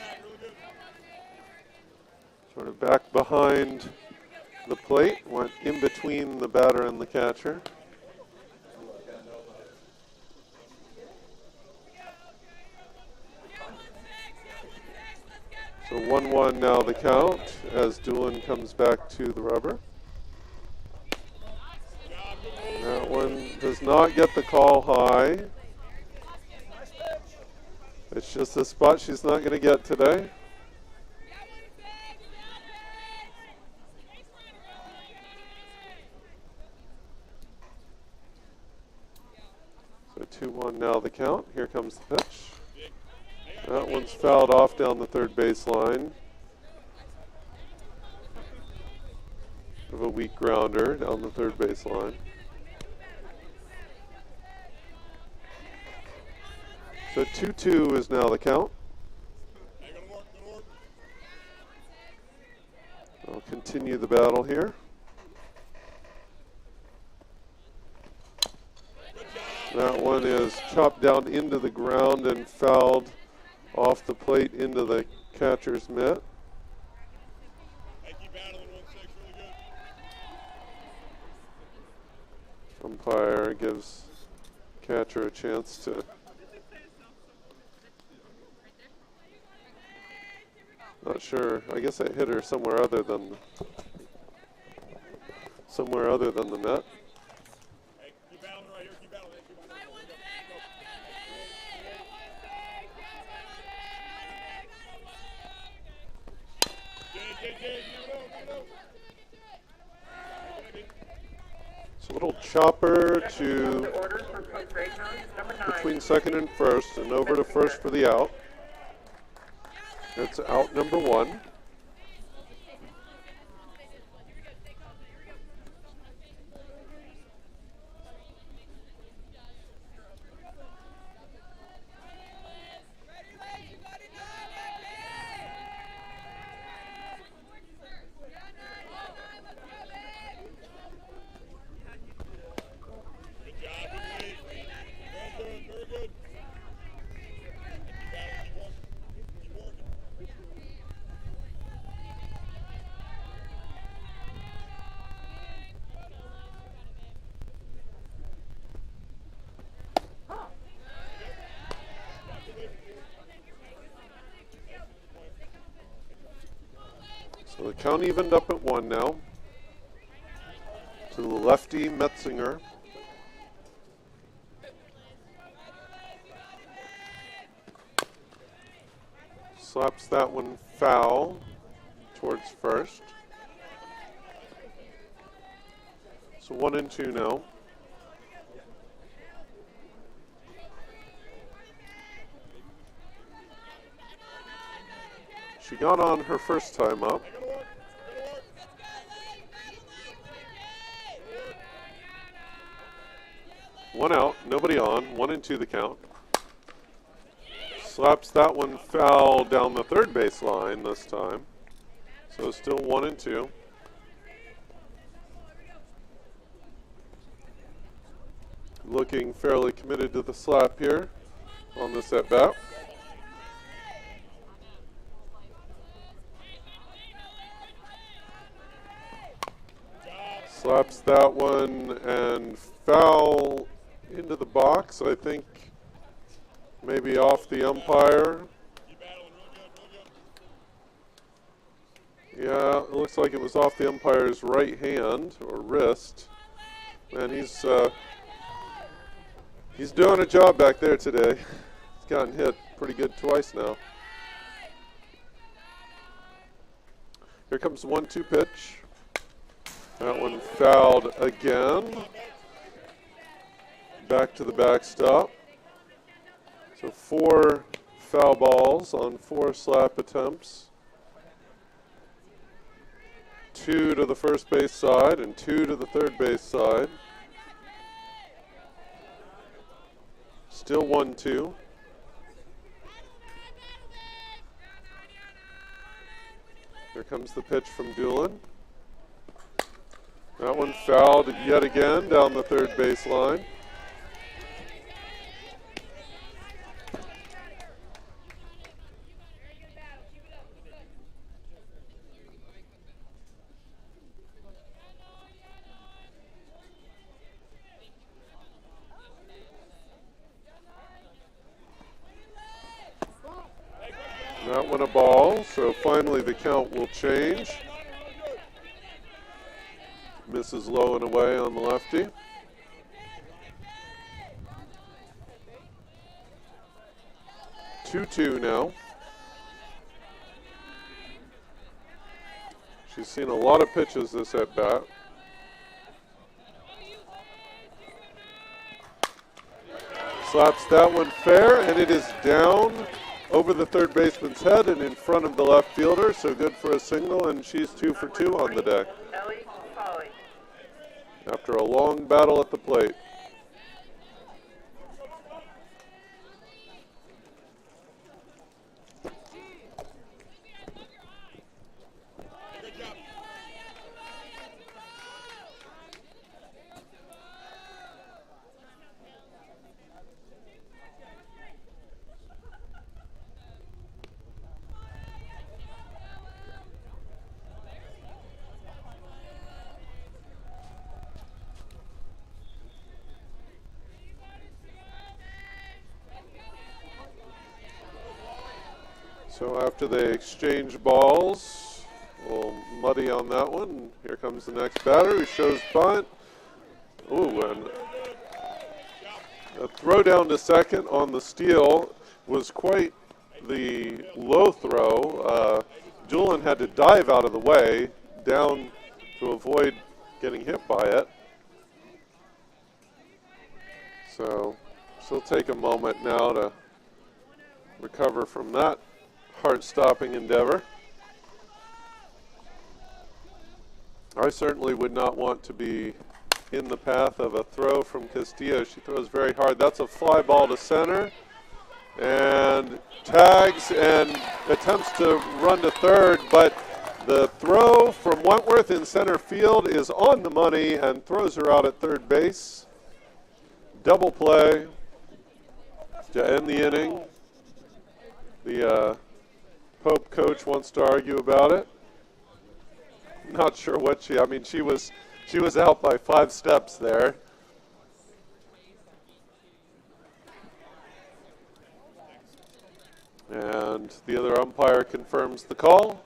Sort of back behind the plate, went in between the batter and the catcher. So 1-1 now the count as Doolin comes back to the rubber. That one does not get the call high. It's just a spot she's not going to get today. So 2-1 now the count. Here comes the pitch. That one's fouled off down the third baseline. Of a weak grounder down the third baseline. So 2-2 is now the count. I'll continue the battle here. That one is chopped down into the ground and fouled off the plate into the catcher's mitt. Umpire gives catcher a chance to not sure. I guess I hit her somewhere other than the net. It's a little chopper to between second and first, and over to first for the out. It's out number 1. So the count evened up at 1 now to the lefty Metzinger. Slaps that one foul towards first. So 1-2 now. She got on her first time up. One out, nobody on, 1-2 the count. Slaps that one foul down the third base line this time. So still 1-2. Looking fairly committed to the slap here on this at bat. Slaps that one and foul into the box, I think maybe off the umpire. Yeah, it looks like it was off the umpire's right hand or wrist. Man, he's doing a job back there today. He's gotten hit pretty good twice now. Here comes the 1-2 pitch. That one fouled again. Back to the backstop. So 4 foul balls on 4 slap attempts. 2 to the first base side and 2 to the third base side. Still 1-2. Here comes the pitch from Doolin. That one fouled yet again down the third base line. That one a ball, so finally the count will change. Misses low and away on the lefty. Two now. She's seen a lot of pitches this at bat. Slaps that one fair, and it is down over the third baseman's head and in front of the left fielder, so good for a single, and she's 2 for 2 on the day. After a long battle at the plate. So after they exchange balls, a little muddy on that one. Here comes the next batter who shows bunt. Ooh, and a throw down to second on the steal was quite the low throw. Doolin had to dive out of the way down to avoid getting hit by it. So she'll take a moment now to recover from that heart-stopping endeavor. I certainly would not want to be in the path of a throw from Castillo. She throws very hard. That's a fly ball to center, and tags and attempts to run to third, but the throw from Wentworth in center field is on the money and throws her out at third base. Double play to end the inning. The Pope coach wants to argue about it. Not sure what she was out by 5 steps there. And the other umpire confirms the call.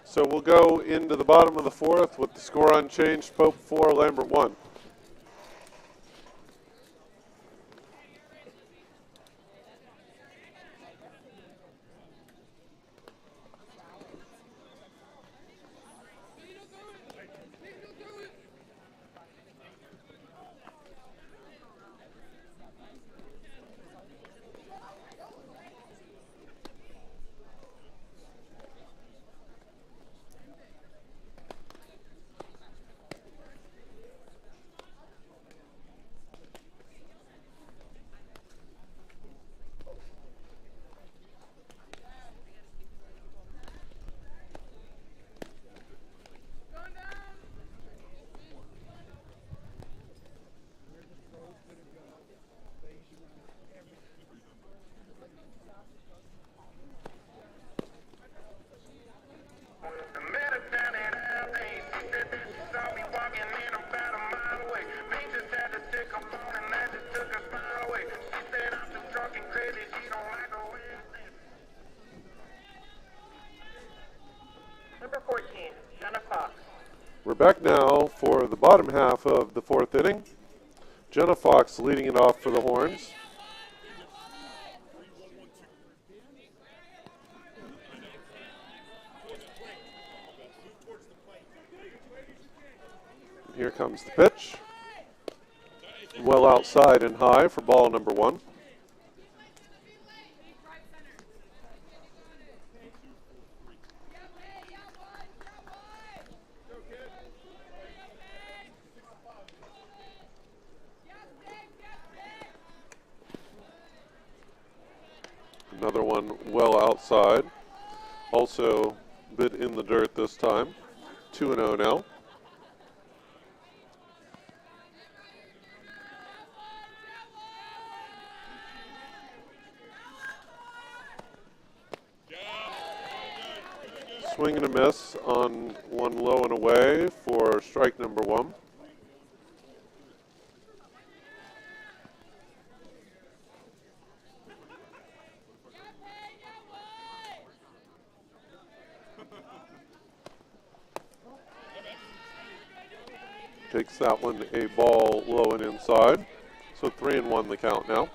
So we'll go into the bottom of the 4th with the score unchanged. Pope 4, Lambert 1. We're back now for the bottom half of the 4th inning. Jenna Fox leading it off for the Horns. Here comes the pitch. Well outside and high for ball number 1. Another one well outside. Also a bit in the dirt this time. 2-0 now. Swing and a miss on one low and away for strike number 1. Takes that one a ball low and inside. So 3-1 the count now.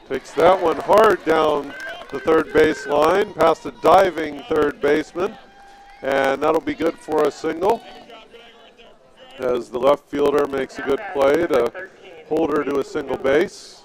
Takes that one hard down the third base line, past a diving third baseman, and that'll be good for a single as the left fielder makes a good play to hold her to a single base.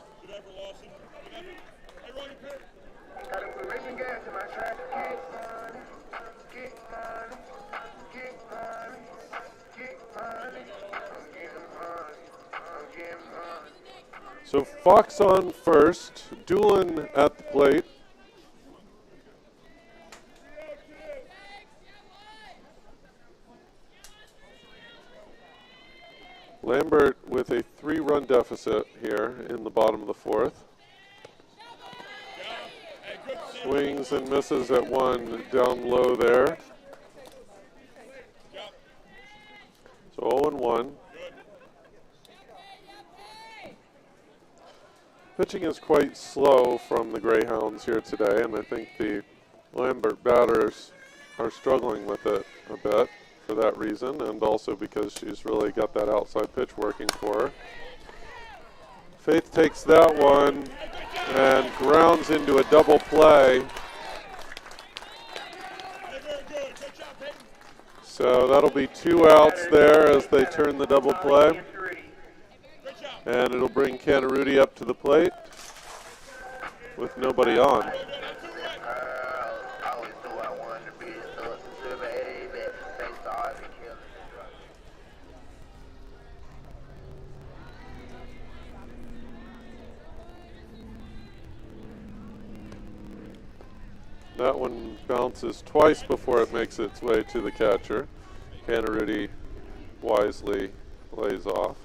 So Fox on first, Doolin at the plate. Lambert with a 3-run deficit here in the bottom of the 4th. Swings and misses at one down low there. So 0-1. Pitching is quite slow from the Greyhounds here today, and I think the Lambert batters are struggling with it a bit for that reason, and also because she's really got that outside pitch working for her. Faith takes that one and grounds into a double play. So that'll be 2 outs there as they turn the double play. And it'll bring Canarudi up to the plate with nobody on. That one bounces twice before it makes its way to the catcher. Canarudi wisely lays off.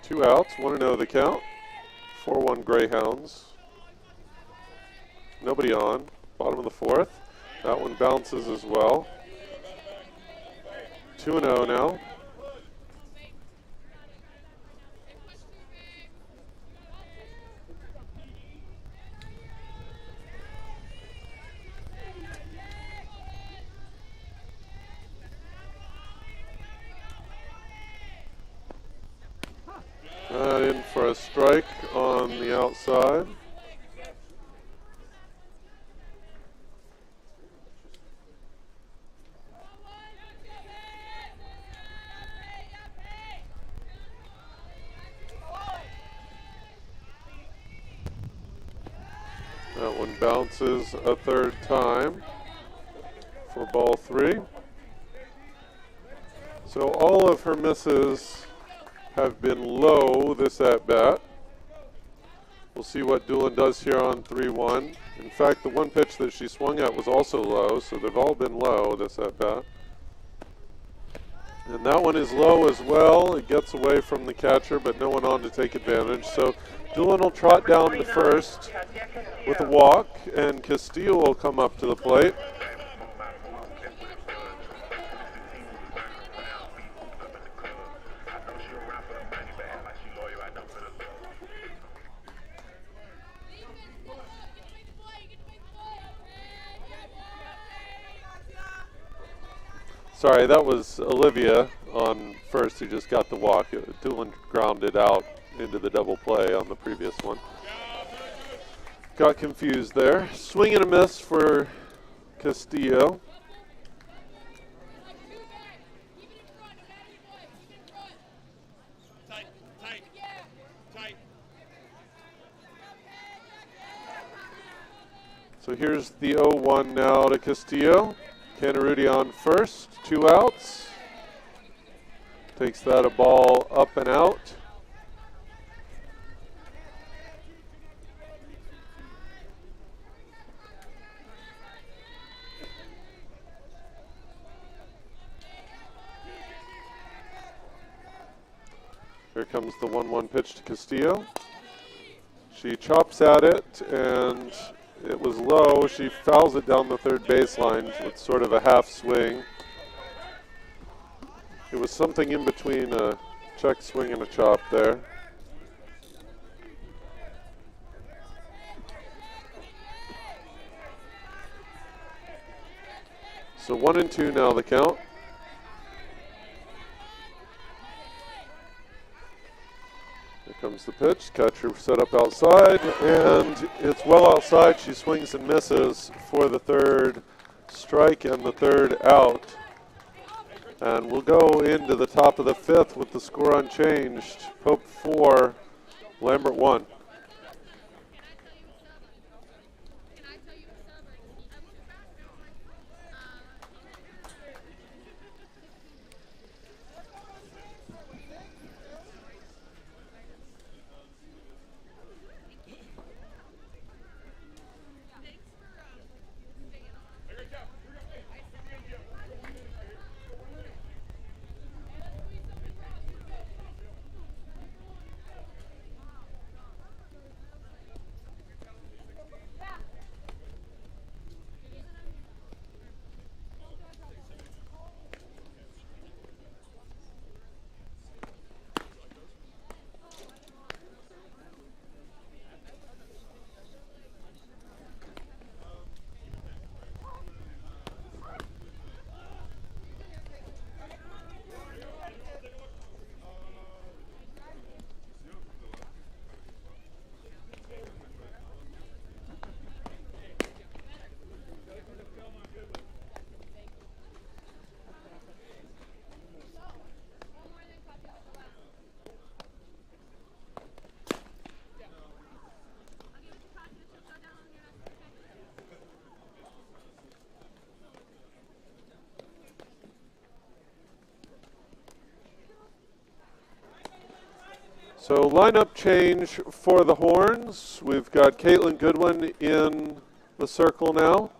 2 outs, 1-0 the count. 4-1 Greyhounds. Nobody on. Bottom of the 4th. That one bounces as well. 2-0 now. In for a strike on the outside. That one bounces a third time for ball 3. So all of her misses have been low this at-bat. We'll see what Doolin does here on 3-1. In fact, the one pitch that she swung at was also low, so they've all been low this at-bat. And that one is low as well. It gets away from the catcher, but no one on to take advantage. So Doolin will trot down to first with a walk, and Castillo will come up to the plate. Sorry, that was Olivia on first who just got the walk. Doolin grounded out into the double play on the previous one. Got confused there. Swing and a miss for Castillo. here's the 0-1 now to Castillo. Canarudi on first, 2 outs. Takes that a ball up and out. Here comes the 1-1 pitch to Castillo. She chops at it, and it was low. She fouls it down the third baseline with sort of a half swing. It was something in between a check swing and a chop there. So 1-2 now the count. Here comes the pitch. Catcher set up outside, and it's well outside. She swings and misses for the third strike and the third out. And we'll go into the top of the fifth with the score unchanged. Pope 4, Lambert 1. So lineup change for the Horns. We've got Caitlin Goodwin in the circle now.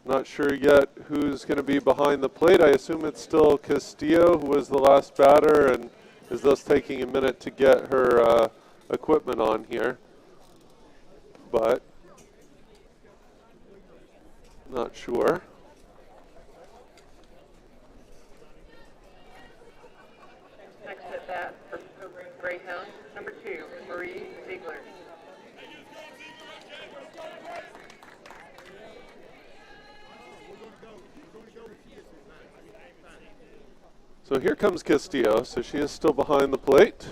Not sure yet who's going to be behind the plate. I assume it's still Castillo, who was the last batter and is thus taking a minute to get her equipment on here. But not sure. Next at bat for Greyhound, number 2, Marie Ziegler. So here comes Castillo. So she is still behind the plate.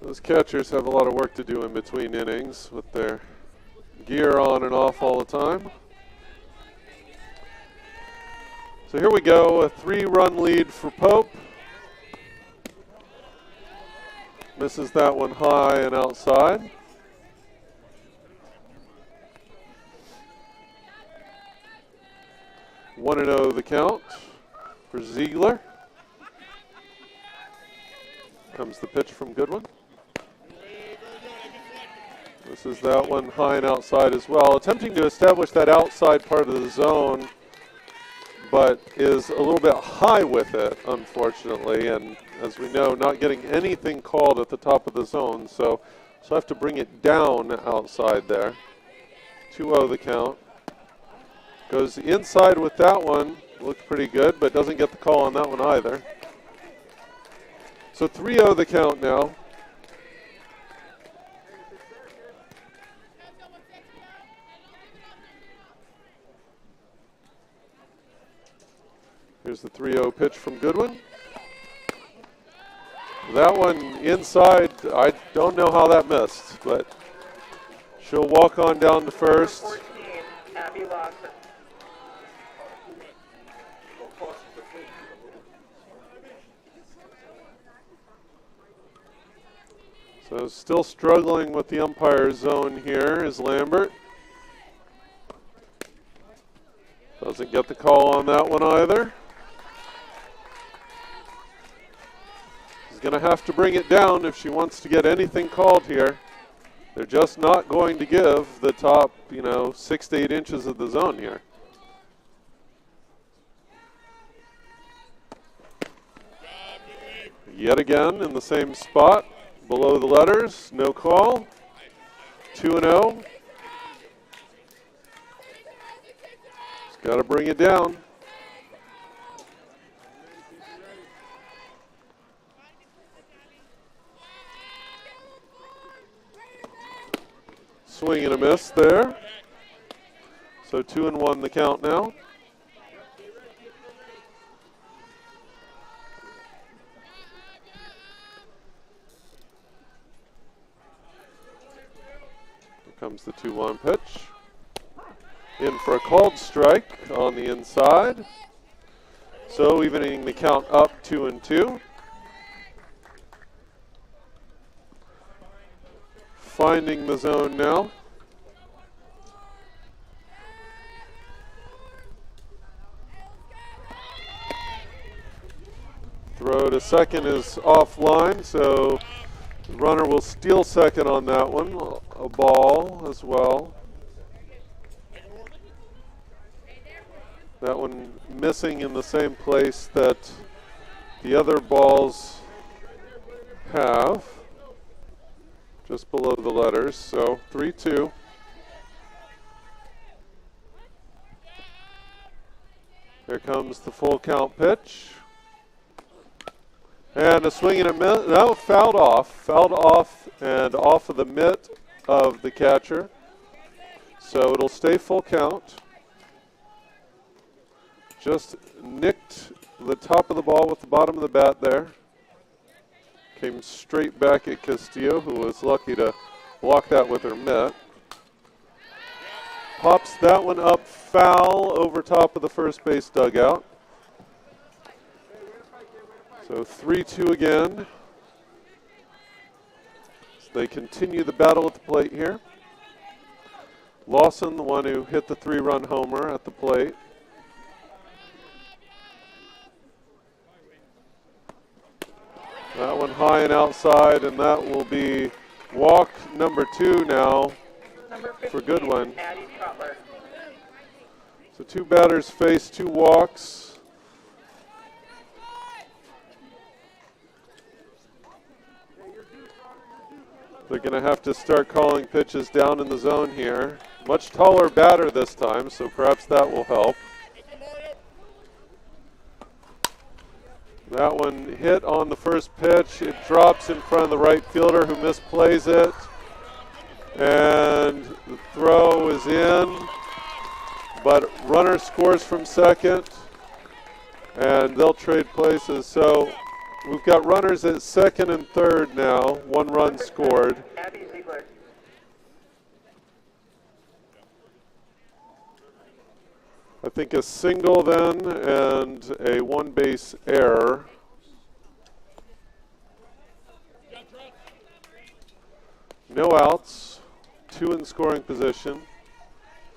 Those catchers have a lot of work to do in between innings with their gear on and off all the time. So here we go, a 3-run lead for Pope. Misses that one high and outside. One and 0 the count for Ziegler. Comes the pitch from Goodwin. This is that one high and outside as well. Attempting to establish that outside part of the zone, but is a little bit high with it, unfortunately. And as we know, not getting anything called at the top of the zone. So I have to bring it down outside there. 2-0 the count. Goes inside with that one. Looked pretty good, but doesn't get the call on that one either. So 3-0 the count now. Here's the 3-0 pitch from Goodwin. That one inside, I don't know how that missed, but she'll walk on down to first. 14, Abby Lawson. So So still struggling with the umpire zone here is Lambert. Doesn't get the call on that one either. She's going to have to bring it down if she wants to get anything called here. They're just not going to give the top, 6 to 8 inches of the zone here. Yet again in the same spot, below the letters, no call. 2-0. Just got to bring it down. Swing and a miss there. So 2-1 the count now. Here comes the 2-1 pitch. In for a called strike on the inside. So evening the count up 2-2. Finding the zone now. Throw to second is offline, so the runner will steal second on that one. A ball as well. That one missing in the same place that the other balls have. Just below the letters, so 3-2. Here comes the full count pitch. And a swing and a miss. No, fouled off and off of the mitt of the catcher. So it'll stay full count. Just nicked the top of the ball with the bottom of the bat there. Came straight back at Castillo, who was lucky to block that with her mitt. Pops that one up foul over top of the first base dugout. So 3-2 again. So they continue the battle at the plate here. Lawson, the one who hit the 3-run homer at the plate. That one high and outside, and that will be walk number 2 now for Goodwin. So 2 batters face 2 walks. They're going to have to start calling pitches down in the zone here. Much taller batter this time, so perhaps that will help. That one hit on the first pitch. It drops in front of the right fielder who misplays it. And the throw is in. But runner scores from second. And they'll trade places. So we've got runners at second and third now. 1 run scored. I think a single then and a 1 base error. No outs, 2 in scoring position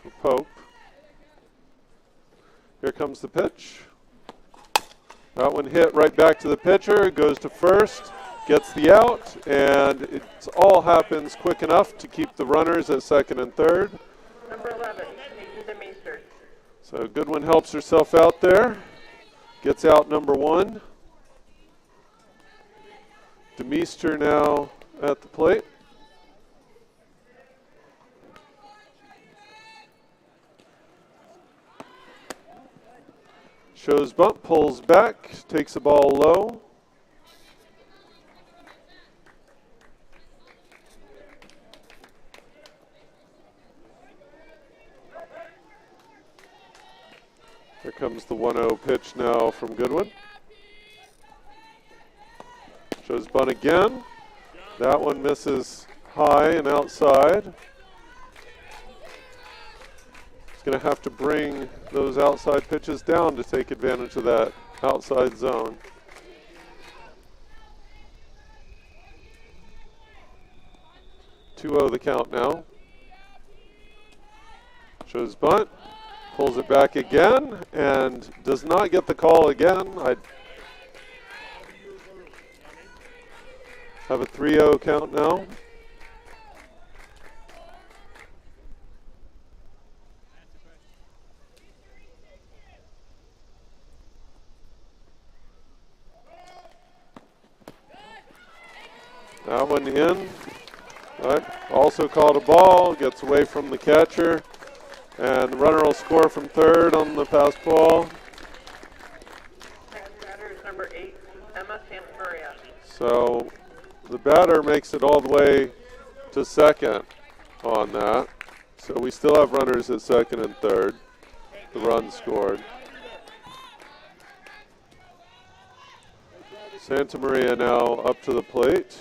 for Pope. Here comes the pitch. That one hit right back to the pitcher, goes to first, gets the out, and it all happens quick enough to keep the runners at second and third. Number 11, so Goodwin helps herself out there, gets out number 1. DeMeester now at the plate. Shows bunt, pulls back, takes the ball low. Here comes the 1-0 pitch now from Goodwin. Shows bunt again. That one misses high and outside. He's going to have to bring those outside pitches down to take advantage of that outside zone. 2-0 the count now. Shows bunt, pulls it back again, and does not get the call again. I'd have a 3-0 count now. That one in. Right. Also called a ball, gets away from the catcher, and the runner will score from third on the pass ball. Next batter is number 8, Emma Santamaria. So the batter makes it all the way to second on that. So we still have runners at second and third. The run scored. Santamaria now up to the plate.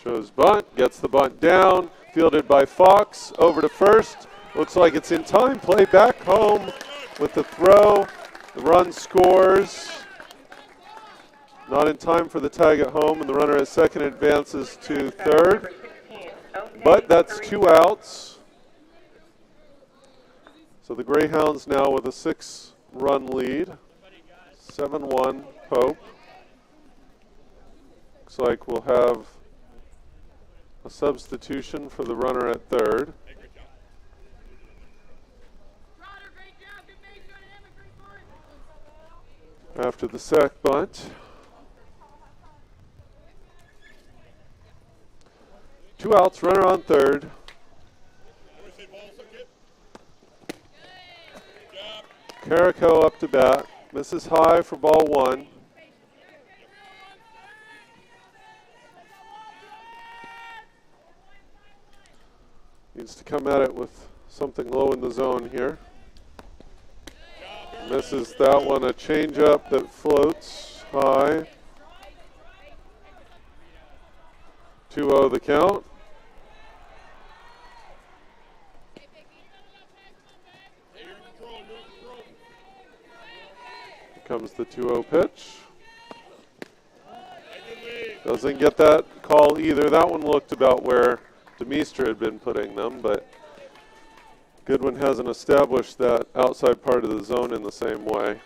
Shows bunt, gets the bunt down, fielded by Fox, over to first. Looks like it's in time, play back home with the throw. The run scores. Not in time for the tag at home, and the runner at second advances to third. But that's 2 outs. So the Greyhounds now with a 6-run lead. 7-1 Pope. Looks like we'll have a substitution for the runner at third. After the sack bunt. 2 outs, runner on third. Carico up to bat. Misses high for ball 1. Needs to come at it with something low in the zone here. Misses that one, a changeup that floats high. 2-0 the count. Here comes the 2-0 pitch. Doesn't get that call either. That one looked about where Demeester had been putting them, but Goodwin hasn't established that outside part of the zone in the same way.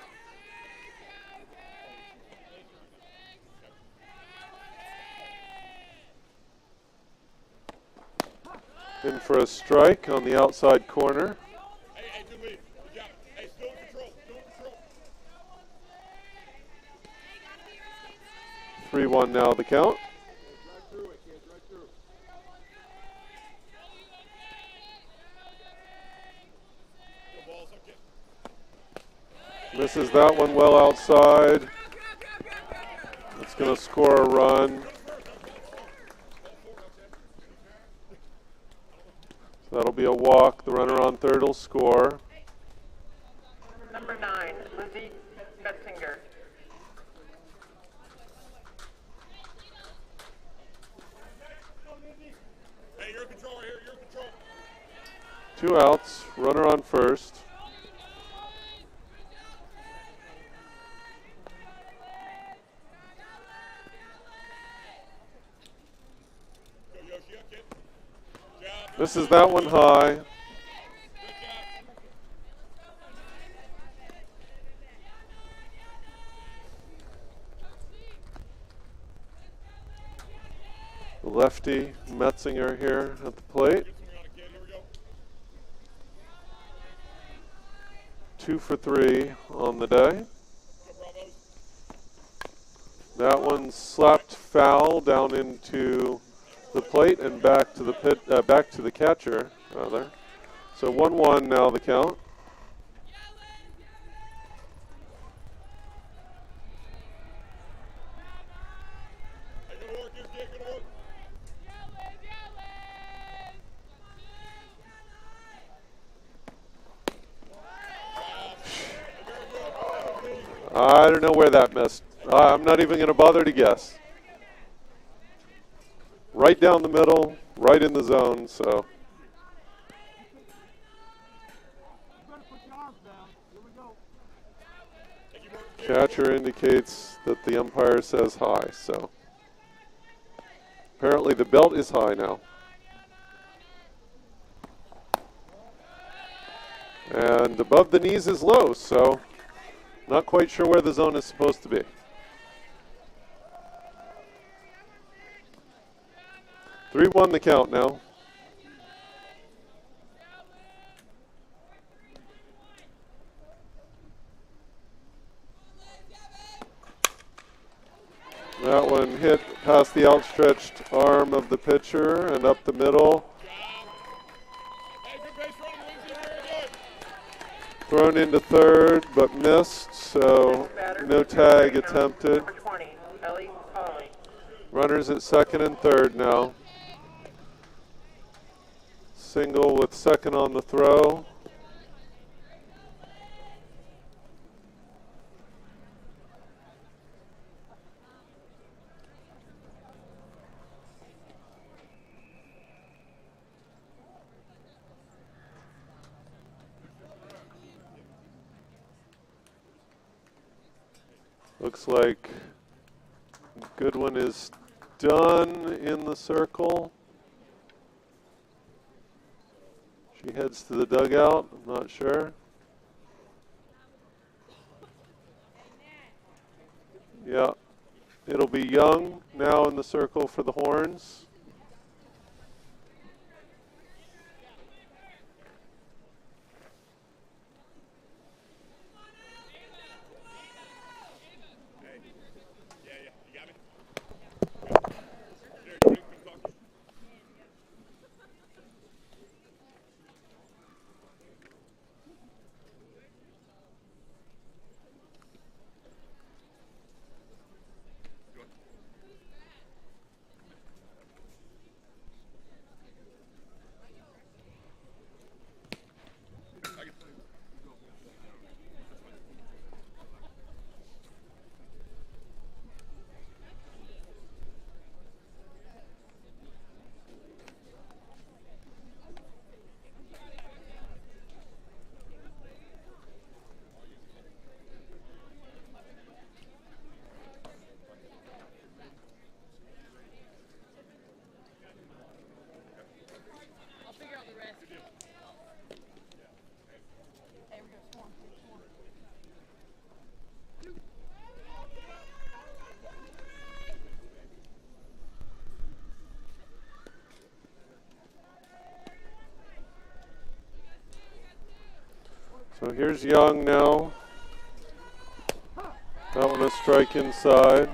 In for a strike on the outside corner. 3-1 now the count. Misses that one well outside. It's going to score a run. So that'll be a walk. The runner on third will score. Number 9, Lizzie Betzinger. Hey, you're in control here. You're in control. 2 outs. Runner on first. Misses that one high. Lefty Metzinger here at the plate. 2 for 3 on the day. That one slapped foul down into the plate and back to the back to the catcher rather. So 1-1 now the count. I don't know where that missed. I'm not even going to bother to guess. Right down the middle, right in the zone, so. Catcher indicates that the umpire says high, so Apparently the belt is high now. And above the knees is low, so not quite sure where the zone is supposed to be. Three one the count now. That one hit past the outstretched arm of the pitcher and up the middle. Thrown into third, but missed, so no tag attempted. Number 20, Ellie Polly. Runners at second and third now. Single with second on the throw. Looks like Goodwin is done in the circle. She heads to the dugout, I'm not sure. Yeah, it'll be Young now in the circle for the Horns. I'll figure out the rest. Hey, we got swarm. So here's Young now. That one a strike inside.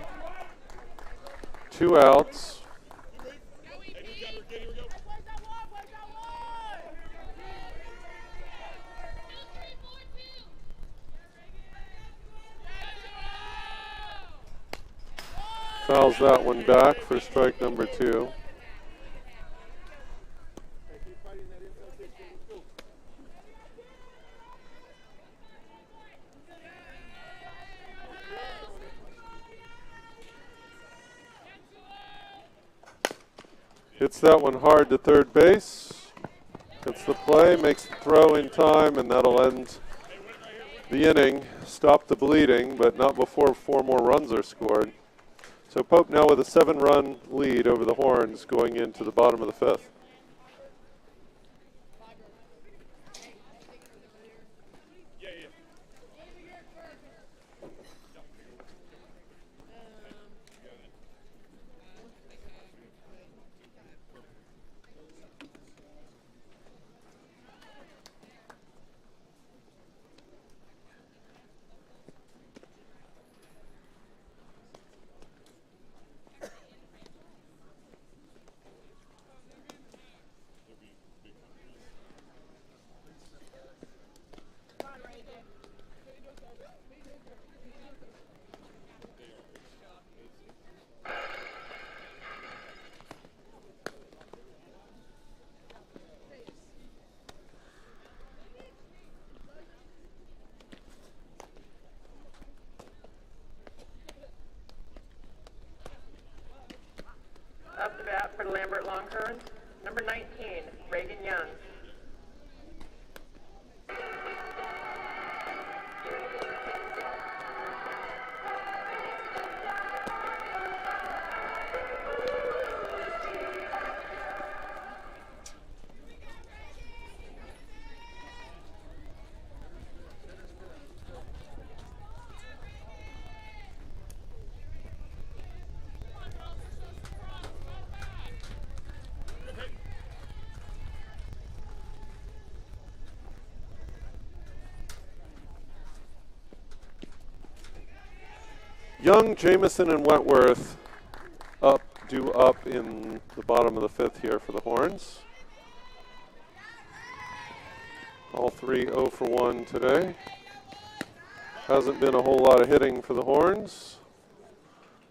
2 outs. Fouls that one back for strike number 2. Hits that one hard to third base. Gets the play, makes the throw in time, and that'll end the inning. Stop the bleeding, but not before 4 more runs are scored. So Pope now with a 7-run lead over the Horns going into the bottom of the 5th. Up the bat for the Lambert Longhorns, number 19, Reagan Young. Young, Jamison, and Wentworth due up in the bottom of the fifth here for the Horns. All three 0 for 1 today. Hasn't been a whole lot of hitting for the Horns.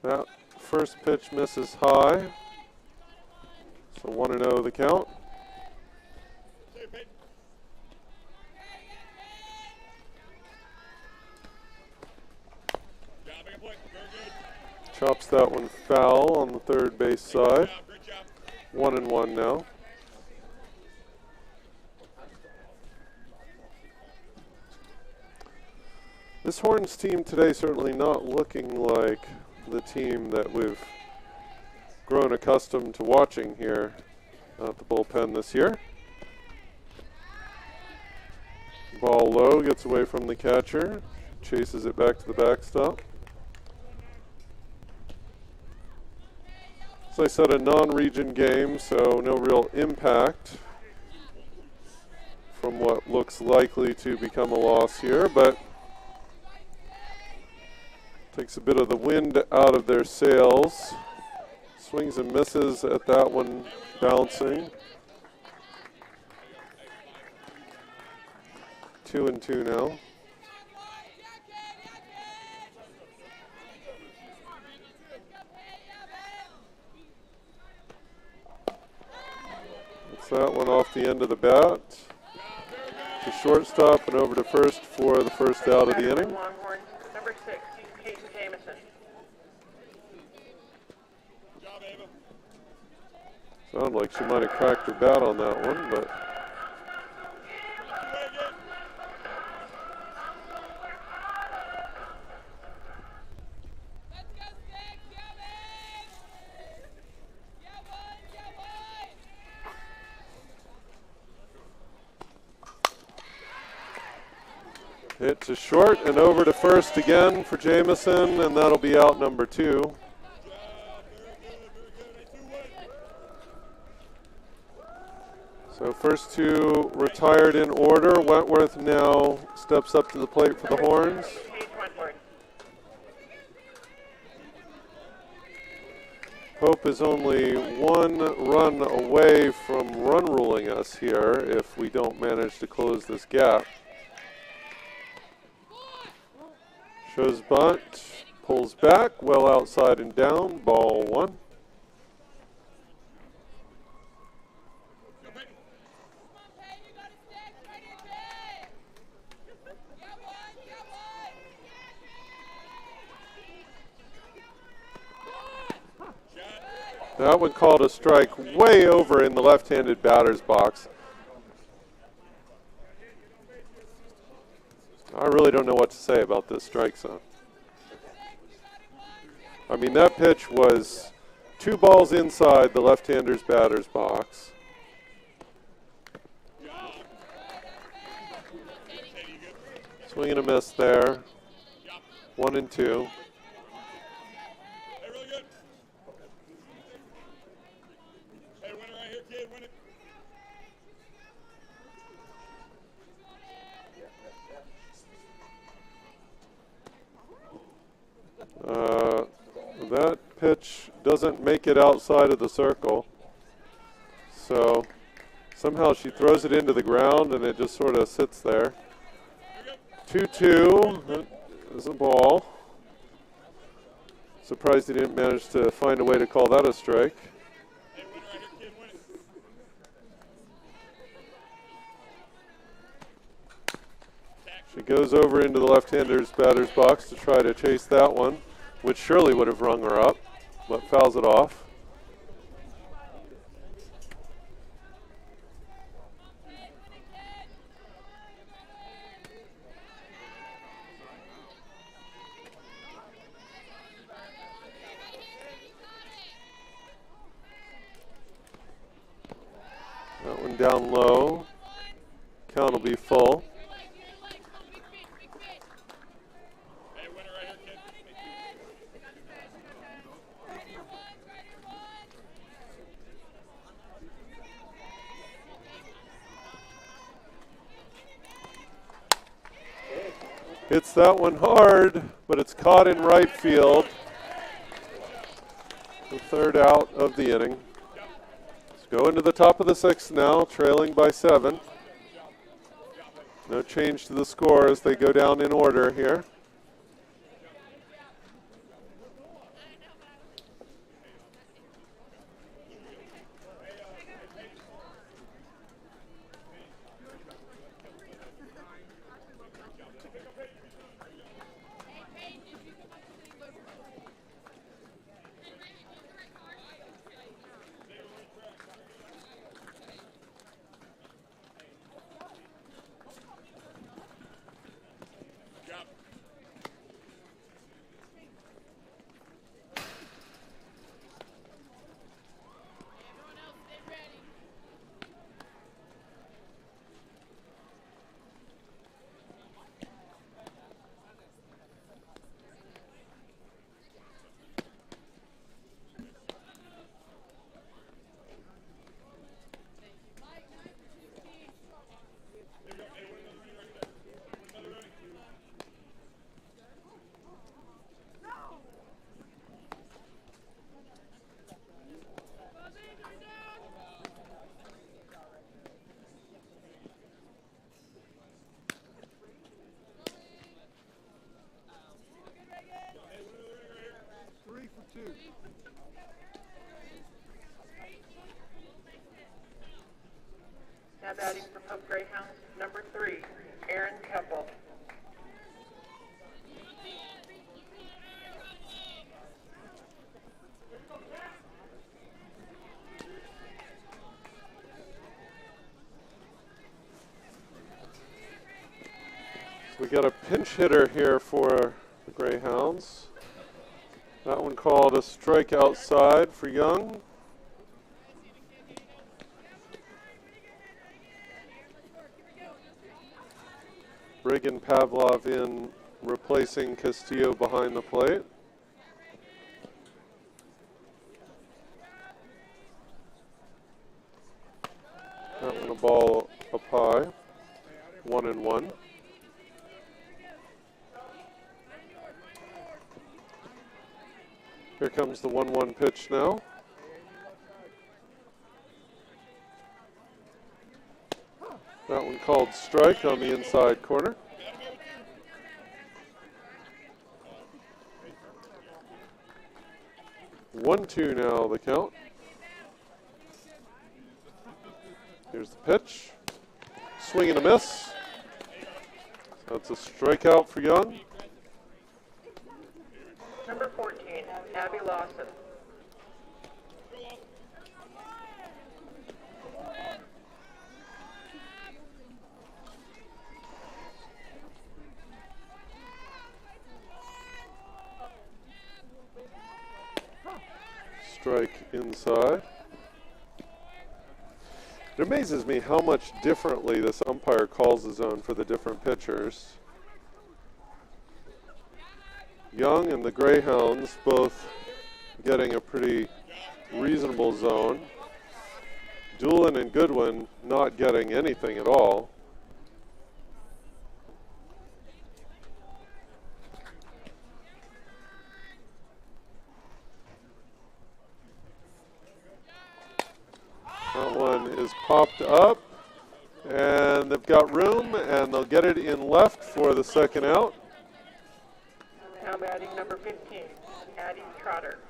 That first pitch misses high. So 1-0 the count. Chops that one foul on the third base side. 1-1 now. This Horns team today certainly not looking like the team that we've grown accustomed to watching here at the bullpen this year. Ball low, gets away from the catcher, chases it back to the backstop. As I said, a non-region game, so no real impact from what looks likely to become a loss here, but takes a bit of the wind out of their sails. Swings and misses at that one, bouncing. 2-2 now. That's that one off the end of the bat. To shortstop and over to first for the first out of the inning. Longhorns, number 6, Kate Jamison. Sounded like she might have cracked her bat on that one, but hit to short and over to first again for Jamison, and that'll be out number 2. So first two retired in order. Wentworth now steps up to the plate for the Horns. Pope is only 1 run away from run ruling us here if we don't manage to close this gap. Shows bunt, pulls back, well outside and down, ball 1. That one called a strike way over in the left-handed batter's box. I really don't know what to say about this strike zone. I mean, that pitch was 2 balls inside the left-hander's batter's box. Swing and a miss there. 1-2. That pitch doesn't make it outside of the circle. So somehow she throws it into the ground and it just sort of sits there. 2-2, that is a ball. Surprised he didn't manage to find a way to call that a strike. She goes over into the left-hander's batter's box to try to chase that one, which surely would have rung her up, but fouls it off. That one down low. Count will be full. Hits that one hard, but it's caught in right field. The third out of the inning. Let's go into the top of the sixth now, trailing by 7. No change to the score as they go down in order here. Now batting for Pope Greyhounds, number 3, Aaron Keppel. We got a pinch hitter here for the Greyhounds. That one called a strike outside for Young. Reagan Pavlov in replacing Castillo behind the plate. That one a ball up high. 1-1. Here comes the 1-1 pitch now. That one called strike on the inside corner. 1-2 now the count. Here's the pitch. Swing and a miss. That's a strikeout for Young. Number 14, Abby Lawson. Strike inside. It amazes me how much differently this umpire calls the zone for the different pitchers. Young and the Greyhounds both getting a pretty reasonable zone. Doolin and Goodwin not getting anything at all. That one is popped up, and they've got room, and they'll get it in left for the second out. Now batting number 15, Addie Trotter.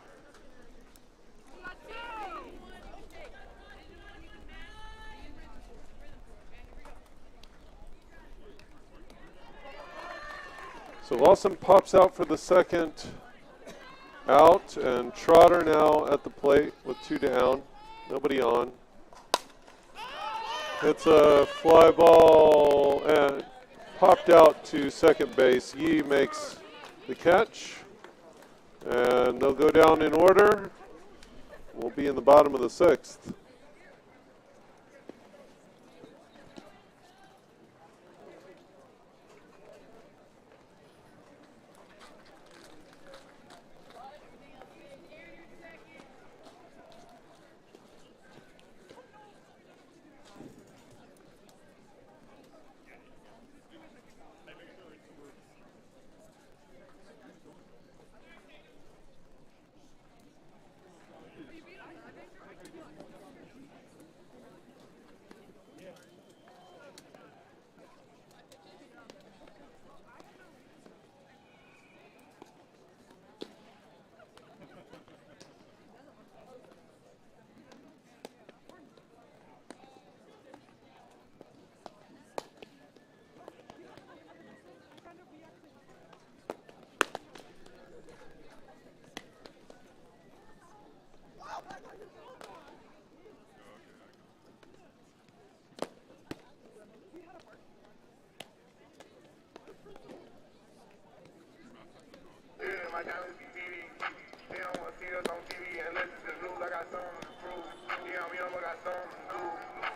So Lawson pops out for the second out, and Trotter now at the plate with 2 down, nobody on. It's a fly ball and popped out to second base. Yee makes the catch, and they'll go down in order. We'll be in the bottom of the 6th.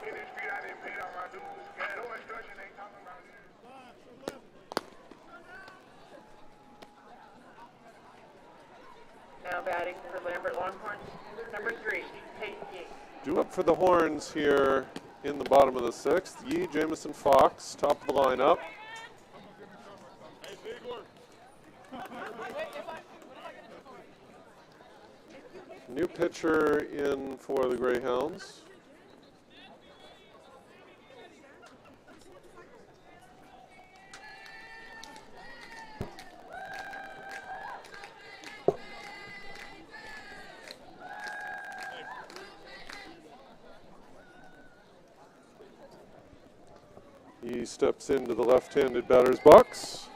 In the street, I didn't pay all my dues. No instruction, they talking about it. Now batting for Lambert Longhorns, number 3, Peyton Yee. Due up for the Horns here in the bottom of the 6th. Yee, Jamison, Fox, top of the lineup. Hey, Ziegler. New pitcher in for the Greyhounds. He steps into the left-handed batter's box,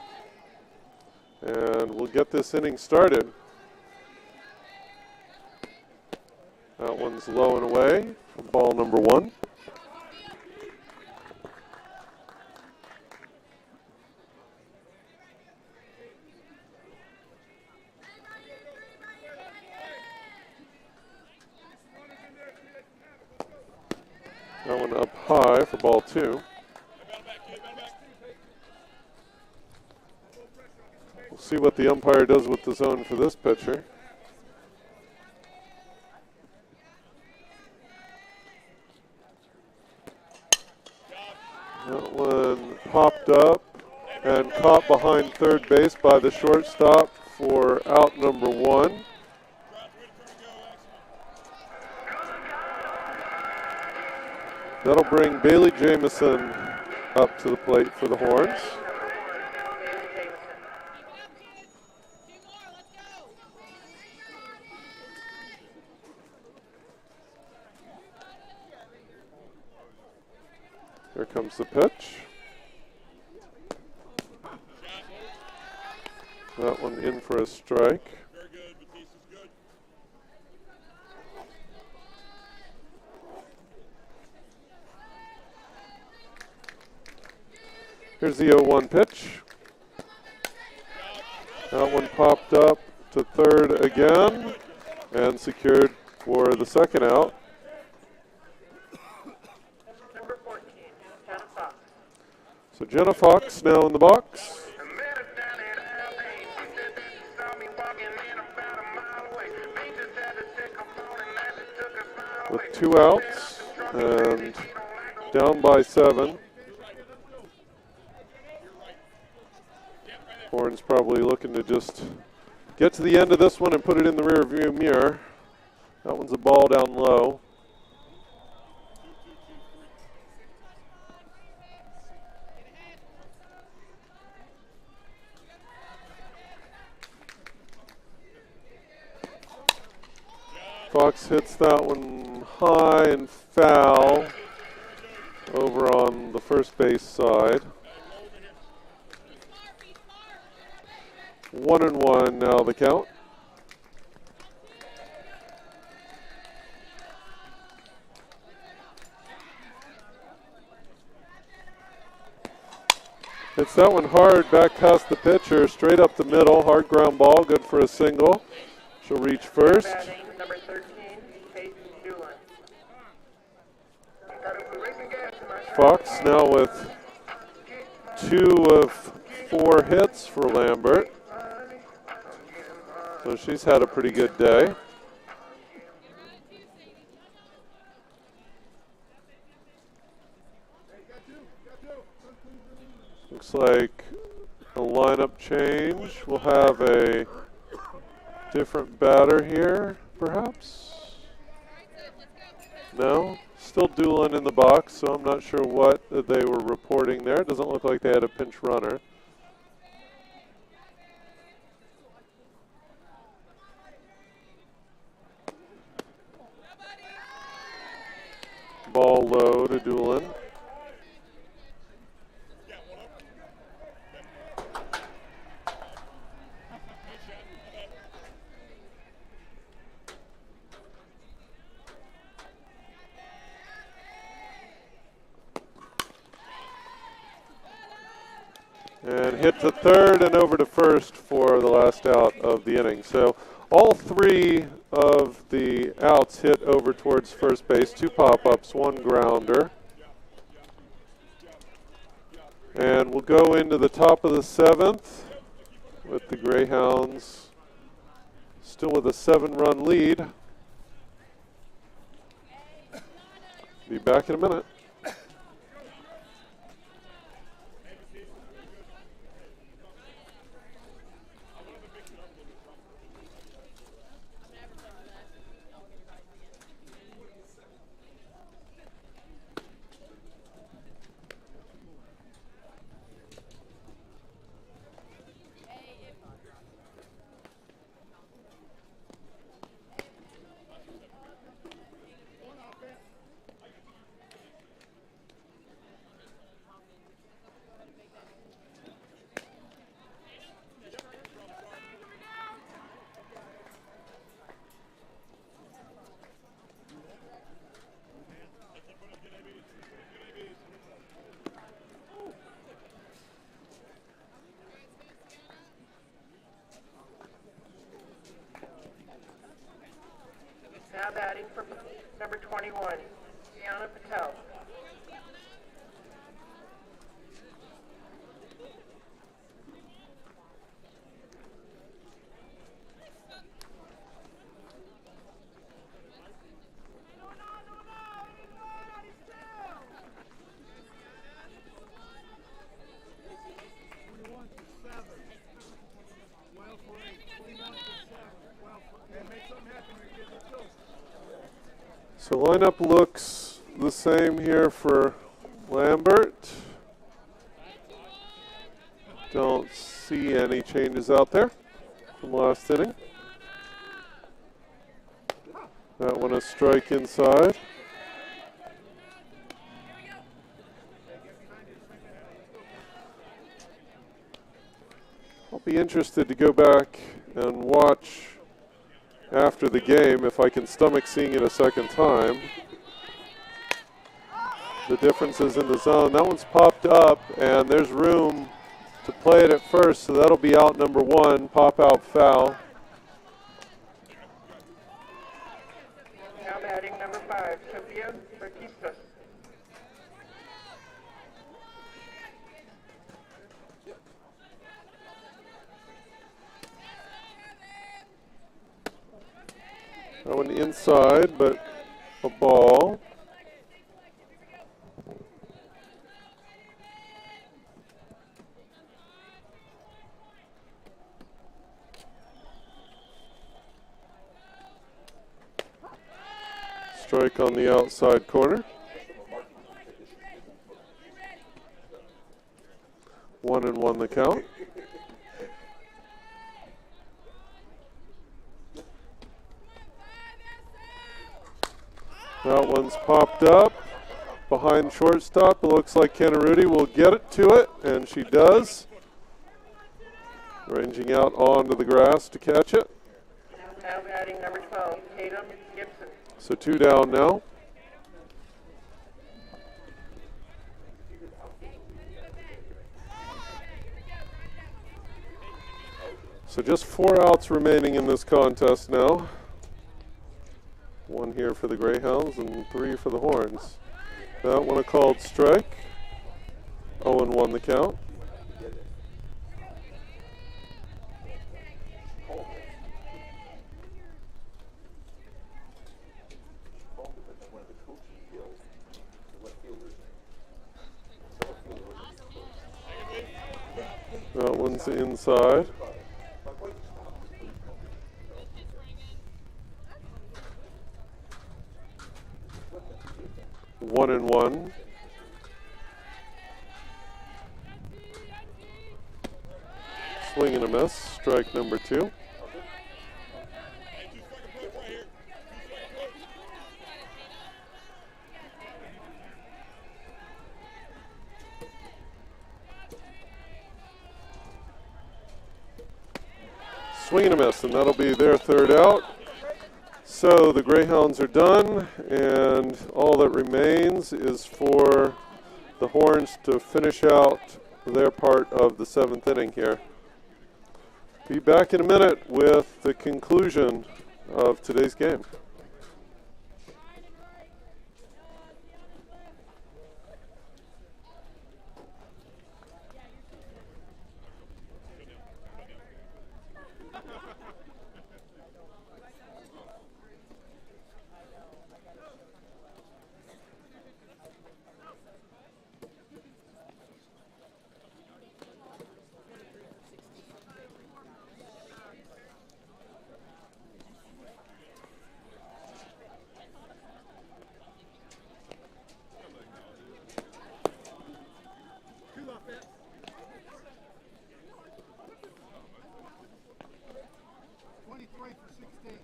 and we'll get this inning started. That one's low and away, ball number 1. That one up high for ball 2. We'll see what the umpire does with the zone for this pitcher. That one popped up and caught behind third base by the shortstop for out number 1. That'll bring Bailey Jamison up to the plate for the Horns. Here comes the pitch. That one in for a strike. Very good. Batiste is good. Here's the 0-1 pitch. That one popped up to third again and secured for the second out. Number 14, Jenna Fox. So Jenna Fox now in the box with 2 outs and down by 7. Horns probably looking to just get to the end of this one and put it in the rear view mirror. That one's a ball down low. Fox hits that one high and foul over on the first base side. 1-1 now the count. Hits that one hard back past the pitcher, straight up the middle, hard ground ball, good for a single. She'll reach first. Batting, number 13, Peyton Doolin. Fox now with 2 of 4 hits for Lambert. So she's had a pretty good day. Looks like a lineup change. We'll have a different batter here, perhaps? No? Still Doolin in the box, so I'm not sure what they were reporting there. It doesn't look like they had a pinch runner. Ball low to Doolin. And hit to third and over to first for the last out of the inning. So all 3 of the outs hit over towards first base. 2 pop-ups, 1 grounder. And we'll go into the top of the 7th with the Greyhounds still with a 7-run lead. Be back in a minute. Now batting for number 21, Gianna Patel. So lineup looks the same here for Lambert. Don't see any changes out there from last inning. That one a strike inside. I'll be interested to go back and watch after the game, if I can stomach seeing it a second time. The differences in the zone. That one's popped up, and there's room to play it at first, so that'll be out number 1, pop out foul. Now batting number 5, Sophia Bertistas. That one inside, but a ball. Strike on the outside corner. 1-1 the count. That one's popped up behind shortstop. It looks like Kennerudi will get it to it, and she does. Ranging out onto the grass to catch it. Now batting number 12, Tatum Gibson. So 2 down now. So just 4 outs remaining in this contest now. 1 here for the Greyhounds and 3 for the Horns. That one a called strike. 0-1 the count. That one's inside. One and one. Swing and a miss. Strike number 2. Swing and a miss, and that'll be their 3rd out. So the Greyhounds are done, and all that remains is for the Horns to finish out their part of the 7th inning here. Be back in a minute with the conclusion of today's game. Two off it. 23 for 16.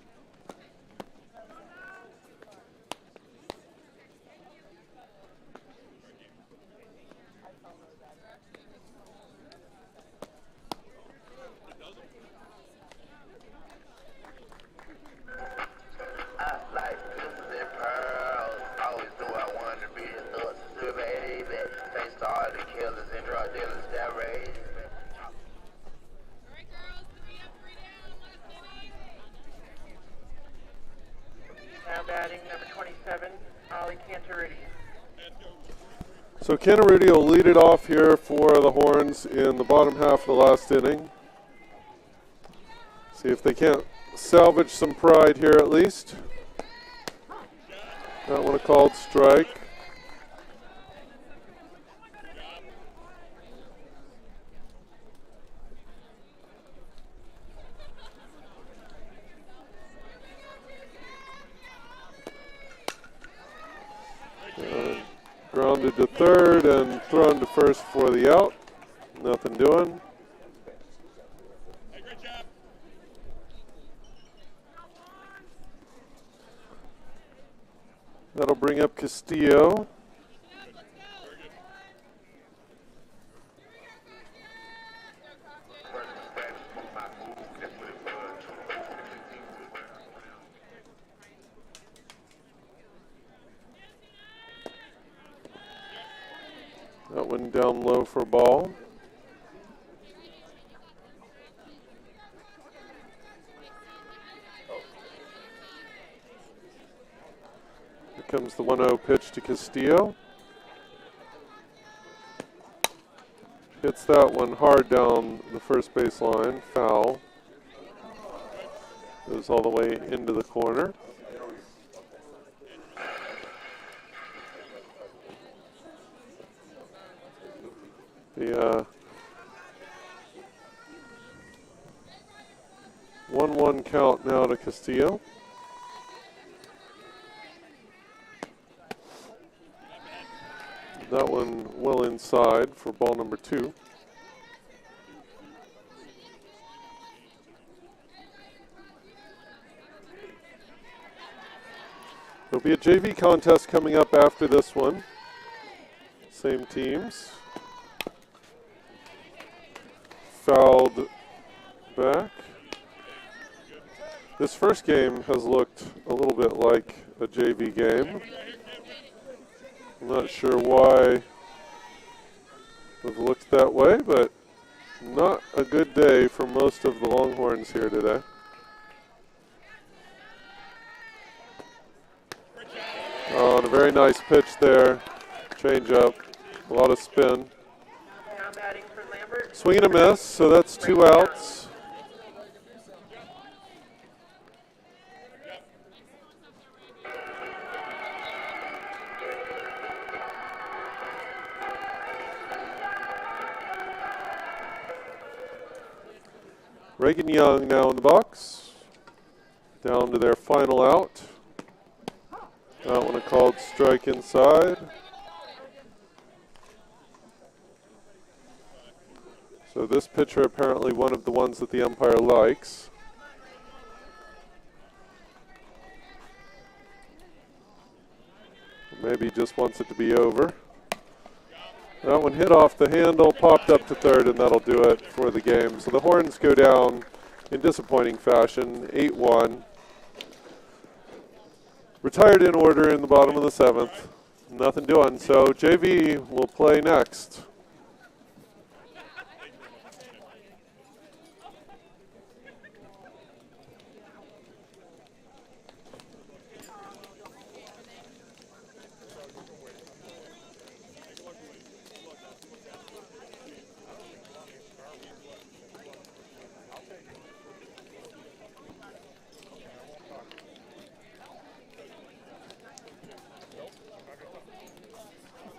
I like pieces and pearls. Always knew I wanted to be a thug, so baby. They started killers and drug dealers that raised me. Alright, girls, 3 up, 3 down, last inning. Now batting number 27, Ollie Cantariti. So Canarudi will lead it off here for the Horns in the bottom half of the last inning. See if they can't salvage some pride here at least. That one a called strike. Grounded to third and thrown to first for the out. Nothing doing. Hey, great job. That'll bring up Castillo. That one down low for a ball. Here comes the 1-0 pitch to Castillo. Hits that one hard down the first base line, foul. Goes all the way into the corner. The 1-1 count now to Castillo. That one well inside for ball number 2. There'll be a JV contest coming up after this one. Same teams. Fouled back. This first game has looked a little bit like a JV game. I'm not sure why it looked that way, but not a good day for most of the Longhorns here today. Oh, and a very nice pitch there. Change up, a lot of spin. Now batting for Lambert. Swing and a miss, so that's 2 outs. Reagan Young now in the box. Down to their final out. That one a called strike inside. So this pitcher apparently one of the ones that the umpire likes. Maybe he just wants it to be over. That one hit off the handle, popped up to third, and that'll do it for the game. So the Horns go down in disappointing fashion, 8-1. Retired in order in the bottom of the 7th. Nothing doing. So JV will play next.